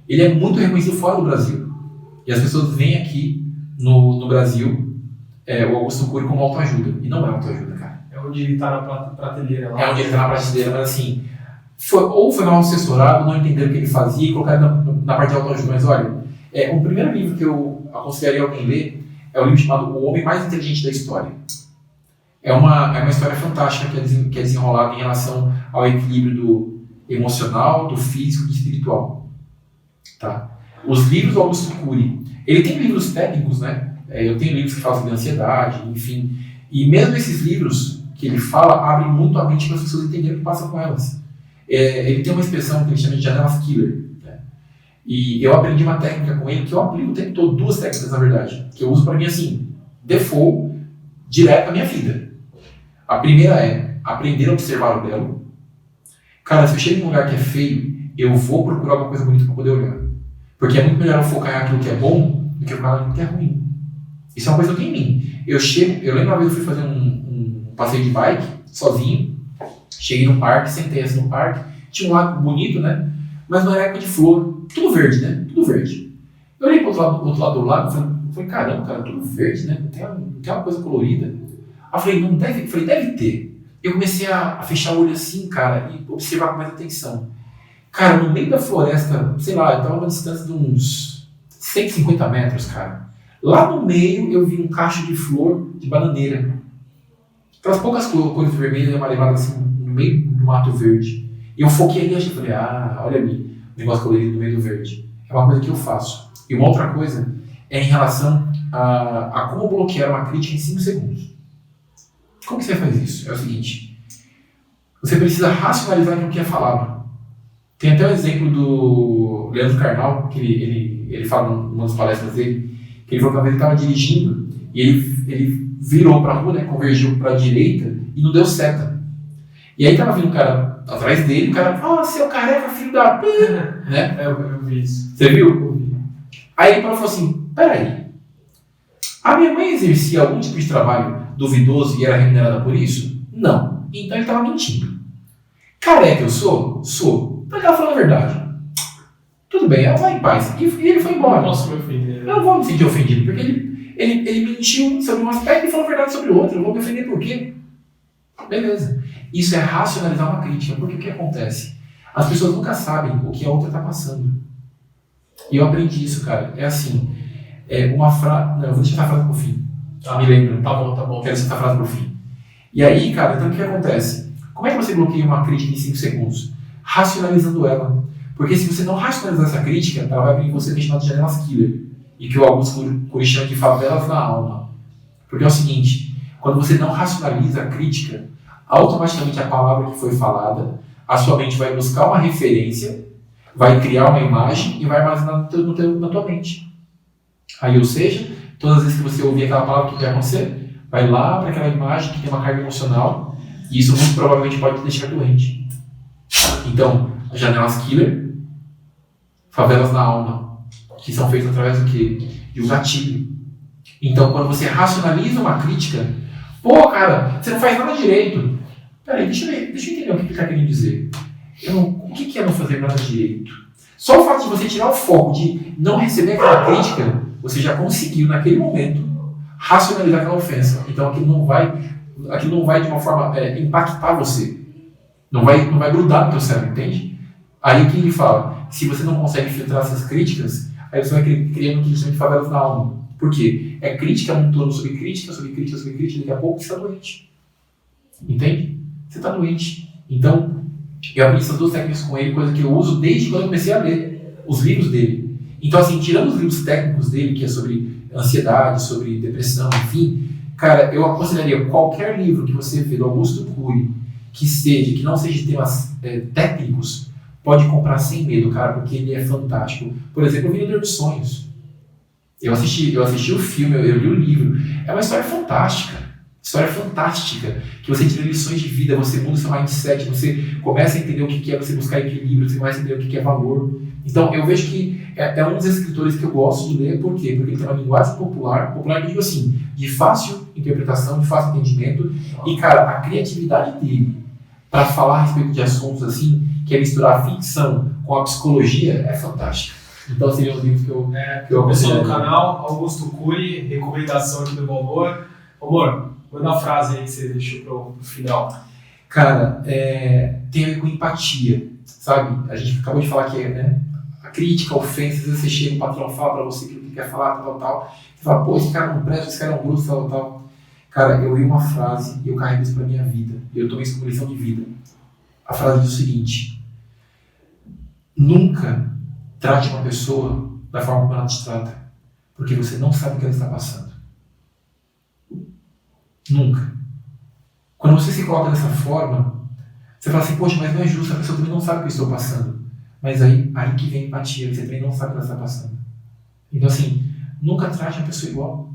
Ele é muito reconhecido fora do Brasil. E as pessoas vêm aqui no Brasil o Augusto Cury como autoajuda. E não é autoajuda, cara. É onde ele está na prateleira lá. É onde ele está na prateleira, mas assim, ou foi mal assessorado, não entenderam o que ele fazia e colocaram na parte de autoajuda. Mas olha, o primeiro livro que eu aconselharia alguém ler é o livro chamado O Homem Mais Inteligente da História. É uma história fantástica que é desenrolada em relação ao equilíbrio do emocional, do físico e do espiritual. Tá? Os livros do Augusto Cury, ele tem livros técnicos, né? Eu tenho livros que falam sobre ansiedade, enfim. E mesmo esses livros que ele fala abrem muito a mente para as pessoas entenderem o que passa com elas. Ele tem uma expressão que ele chama de janelas killer. Né? E eu aprendi uma técnica com ele que eu aplico o tempo todo, 2 técnicas na verdade, que eu uso para mim assim, default, direto na minha vida. A primeira é aprender a observar o belo. Cara, se eu chego em um lugar que é feio, eu vou procurar alguma coisa bonita para poder olhar. Porque é muito melhor eu focar naquilo que é bom do que focar naquilo que é ruim. Isso é uma coisa que eu tenho em mim. Eu lembro uma vez eu fui fazer um passeio de bike, sozinho. Cheguei no parque, sentei assim no parque. Tinha um lago bonito, né? Mas não era época de flor. Tudo verde, né? Tudo verde. Eu olhei para o outro lado do lago e falei, caramba, cara, tudo verde, né? Não tem uma coisa colorida. Aí eu falei, deve ter. Eu comecei a fechar o olho assim, cara, e observar com mais atenção. Cara, no meio da floresta, sei lá, eu estava a uma distância de uns 150 metros, cara. Lá no meio eu vi um cacho de flor de bananeira. Aquelas poucas cores vermelhas e amarelas assim, no meio do mato verde. E eu foquei ali e falei, olha ali, o negócio colorido no meio do verde. É uma coisa que eu faço. E uma outra coisa é em relação a como bloquear uma crítica em 5 segundos. Como que você faz isso? É o seguinte, você precisa racionalizar aquilo que é falado. Tem até um exemplo do Leandro Carnal, que ele fala numa das palestras dele, que ele falou que uma vez ele estava dirigindo e ele virou para a rua, né, convergiu para a direita e não deu seta. E aí estava vindo um cara atrás dele, o cara, seu careca, filho da p... né? Eu vi isso. Você viu? Eu vi. Aí ele falou assim, peraí, a minha mãe exercia algum tipo de trabalho duvidoso e era remunerada por isso? Não. Então ele estava mentindo. Careca eu sou? Sou. Então ele estava falando a verdade. Tudo bem, ela vai em paz. E ele foi embora. Eu não posso me ofender. Eu não vou me sentir ofendido, porque ele mentiu sobre um aspecto e falou a verdade sobre o outro. Eu vou me ofender por quê? Beleza. Isso é racionalizar uma crítica. Porque o que acontece? As pessoas nunca sabem o que a outra está passando. E eu aprendi isso, cara. É assim, uma frase... Não, eu vou deixar a frase pro fim. Me lembro. Tá bom. Quero deixar a frase pro fim. E aí, cara, então o que acontece? Como é que você bloqueia uma crítica em 5 segundos? Racionalizando ela. Porque se você não racionalizar essa crítica, ela vai abrir em você o que é chamado de janelas killer. E que o Augusto Cury chama de favelas na alma. Porque é o seguinte, quando você não racionaliza a crítica, automaticamente a palavra que foi falada, a sua mente vai buscar uma referência, vai criar uma imagem e vai armazenar na tua mente. Aí, ou seja, todas as vezes que você ouvir aquela palavra, o que vai acontecer? Vai lá para aquela imagem que tem uma carga emocional e isso muito provavelmente pode te deixar doente. Então, as janelas killer, favelas na alma, que são feitas através do quê? De um gatilho. Então, quando você racionaliza uma crítica, cara, você não faz nada direito. Peraí, deixa eu entender o que ele está querendo dizer. O que é não fazer nada direito? Só o fato de você tirar o foco de não receber aquela crítica, você já conseguiu, naquele momento, racionalizar aquela ofensa. Então, aquilo não vai de uma forma impactar você. Não vai grudar no teu cérebro, entende? Aí o que ele fala? Se você não consegue filtrar essas críticas, aí você vai criando o que chama de favelas na alma. Por quê? É crítica um torno sobre crítica, sobre crítica, sobre crítica, daqui a pouco você está doente. Entende? Você está doente. Então, eu aprendi essas 2 técnicas com ele, coisa que eu uso desde quando eu comecei a ler os livros dele. Então, assim, tirando os livros técnicos dele, que é sobre ansiedade, sobre depressão, enfim, cara, eu aconselharia qualquer livro que você vê do Augusto Cury, que não seja de temas técnicos, pode comprar sem medo, cara, porque ele é fantástico. Por exemplo, o Vendedor de Sonhos. Eu assisti o filme, eu li o livro. É uma história fantástica. Que você tira lições de vida, você muda o seu mindset, você começa a entender o que é você buscar equilíbrio, você começa a entender o que é valor. Então, eu vejo que é um dos escritores que eu gosto de ler, por quê? Porque ele tem uma linguagem popular que eu digo assim, de fácil interpretação, de fácil entendimento, e, cara, a criatividade dele para falar a respeito de assuntos assim, que é misturar a ficção com a psicologia, é fantástica. Então, seriam os livros que eu pessoal do canal, Augusto Cury, recomendação aqui do Valmor. Valmor, manda uma frase aí que você deixou pro final. Cara, tem a ver com empatia. sabe? A gente acabou de falar que né, a crítica, a ofensa, às vezes você chega, o patrão fala pra você aquilo que quer falar, tal. Você fala, pô, esse cara não presta, esse cara é um bruto, tal. Cara, eu vi uma frase e eu carrego isso pra minha vida. E eu tomei isso como lição de vida. A frase diz o seguinte: nunca trate uma pessoa da forma como ela te trata, porque você não sabe o que ela está passando. Nunca. Quando você se coloca dessa forma, você fala assim, poxa, mas não é justo, a pessoa também não sabe o que eu estou passando. Mas aí que vem a empatia, você também não sabe o que ela está passando. Então assim, nunca trate a pessoa igual.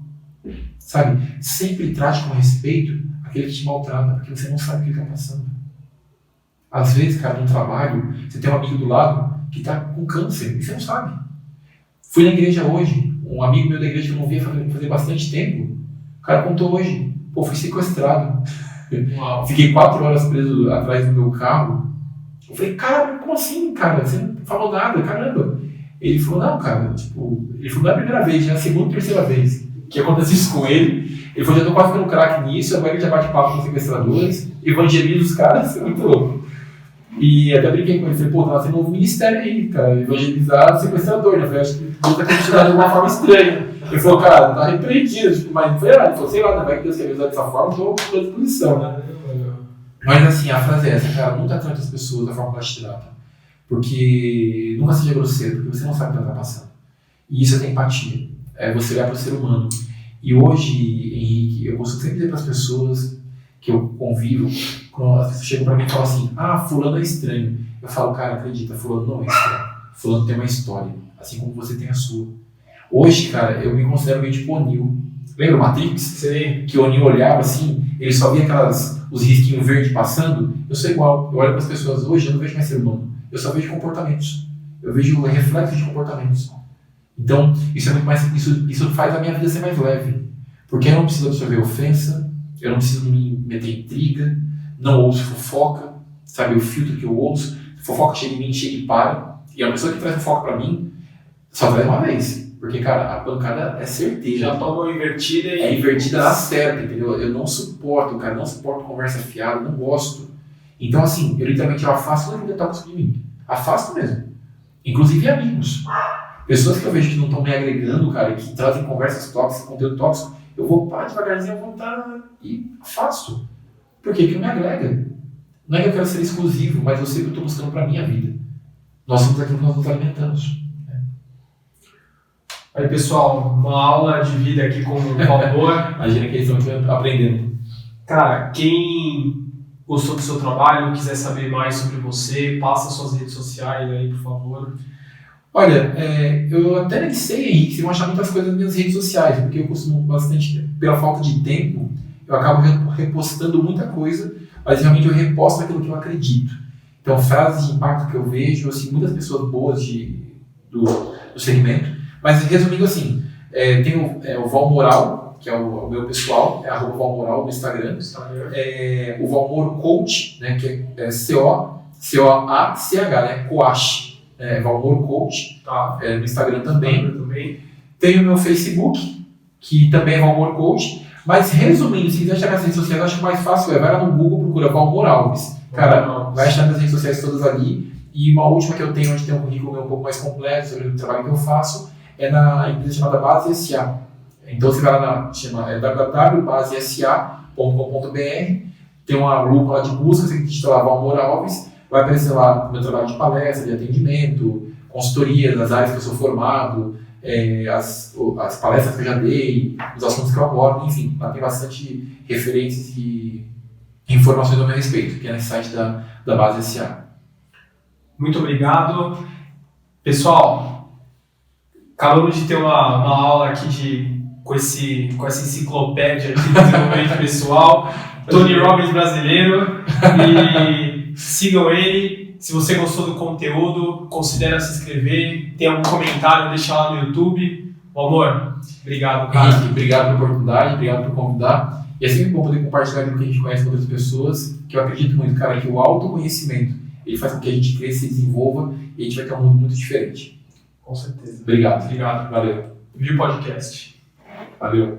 Sabe? Sempre trate com respeito aquele que te maltrata, porque você não sabe o que ele está passando. Às vezes, cara, no trabalho, você tem um amigo do lado que está com câncer, e você não sabe. Fui na igreja hoje, um amigo meu da igreja que eu não via fazer bastante tempo, o cara contou hoje, pô, fui sequestrado. Uau. Fiquei 4 horas preso atrás do meu carro. Eu falei, cara, como assim, cara? Você não falou nada, caramba. Ele falou, não, cara, tipo, ele falou, não é a primeira vez, já é a segunda, terceira vez que acontece isso com ele. Ele falou, já tô quase ficando craque nisso, agora ele já bate papo com os sequestradores, evangeliza os caras, é muito louco. E até brinquei com ele, falei, pô, tá nascendo um novo ministério aí, cara, evangelizar o sequestrador, né? Eu falei, acho que Deus tá acreditando de uma forma estranha. Ele falou, cara, tá repreendido, tipo, mas não foi errado. Ele falou, sei lá, vai que Deus quer me usar dessa forma, tô à sua disposição, né? Mas assim, a frase é essa, cara, nunca trate as pessoas da forma que elas te tratam. Porque nunca seja grosseiro, porque você não sabe o que ela tá passando. E isso é ter empatia, é você olhar para o ser humano. E hoje, Henrique, eu costumo sempre dizer para as pessoas que eu convivo, quando elas chegam para mim e falam assim, ah, fulano é estranho. Eu falo, cara, acredita, fulano não é estranho. Fulano tem uma história, assim como você tem a sua. Hoje, cara, eu me considero meio tipo o Neo. Lembra o Matrix? Sei. Que o Neo olhava assim, ele só via os risquinhos verdes passando. Eu sou igual. Eu olho para as pessoas hoje, eu não vejo mais ser humano. Eu só vejo comportamentos. Eu vejo reflexos de comportamentos. Então, isso é muito mais. Isso faz a minha vida ser mais leve. Porque eu não preciso absorver ofensa, eu não preciso me meter em intriga, não ouço fofoca, sabe? O filtro que eu ouço, fofoca chega em mim, chega e para. E a pessoa que traz fofoca pra mim só traz uma vez. Porque, cara, a pancada é certeira. Já tomou invertida e. É invertida na certa, entendeu? Eu não suporto, cara, não suporto conversa fiada, não gosto. Então, assim, eu literalmente afasto todo mundo que tóxico de mim. Afasto mesmo. Inclusive amigos. Pessoas que eu vejo que não estão me agregando, cara, que trazem conversas tóxicas, conteúdo tóxico, eu vou parar devagarzinho, eu vou voltar e afasto. Por quê? Porque não me agrega. Não é que eu quero ser exclusivo, mas eu sei que eu estou buscando para a minha vida. Nós somos aquilo que nós nos alimentamos. Aí, pessoal, uma aula de vida aqui com o Valmor. Imagina que eles estão aprendendo. Cara, quem gostou do seu trabalho, quiser saber mais sobre você, passa suas redes sociais aí, por favor. Olha, eu até nem sei, Henrique, se vão achar muitas coisas nas minhas redes sociais, porque eu costumo bastante, pela falta de tempo, eu acabo repostando muita coisa, mas realmente eu reposto aquilo que eu acredito. Então, frases de impacto que eu vejo, assim, muitas pessoas boas do segmento, mas resumindo assim, tem o Valmoral, que é o meu pessoal, é @Valmoral no Instagram, o Valmor Coach, né, que é Coach, né, Coach. Valmor Coach, tá. No Instagram também. Tem o meu Facebook, que também é Valmor Coach. Mas resumindo, se quiser achar nas redes sociais, acho que o mais fácil vai lá no Google, procura Valmor Alves. Cara, vai achar nas redes sociais todas ali. E uma última que eu tenho, onde tem um currículo meu um pouco mais completo sobre o trabalho que eu faço, é na empresa chamada Base SA. Então você vai lá www.basesa.com.br, tem uma lupa lá de busca, você digita lá Valmor Alves, vai aparecer lá o meu trabalho de palestra, de atendimento, consultoria das áreas que eu sou formado, as palestras que eu já dei, os assuntos que eu abordo, enfim, lá tem bastante referências e informações ao meu respeito, que é nesse site da Base SA. Muito obrigado. Pessoal, acabamos de ter uma aula aqui com essa enciclopédia aqui do desenvolvimento pessoal, Tony Robbins brasileiro, e sigam ele. Se você gostou do conteúdo, considere se inscrever. Tem algum comentário, deixa lá no YouTube. Amor, obrigado, cara. Henrique, obrigado pela oportunidade, obrigado por convidar. E é sempre bom poder compartilhar aquilo que a gente conhece com outras pessoas, que eu acredito muito, cara, que o autoconhecimento, ele faz com que a gente cresça e desenvolva, e a gente vai ter um mundo muito diferente. Com certeza. Obrigado. Obrigado. Valeu. Viu o podcast. Valeu.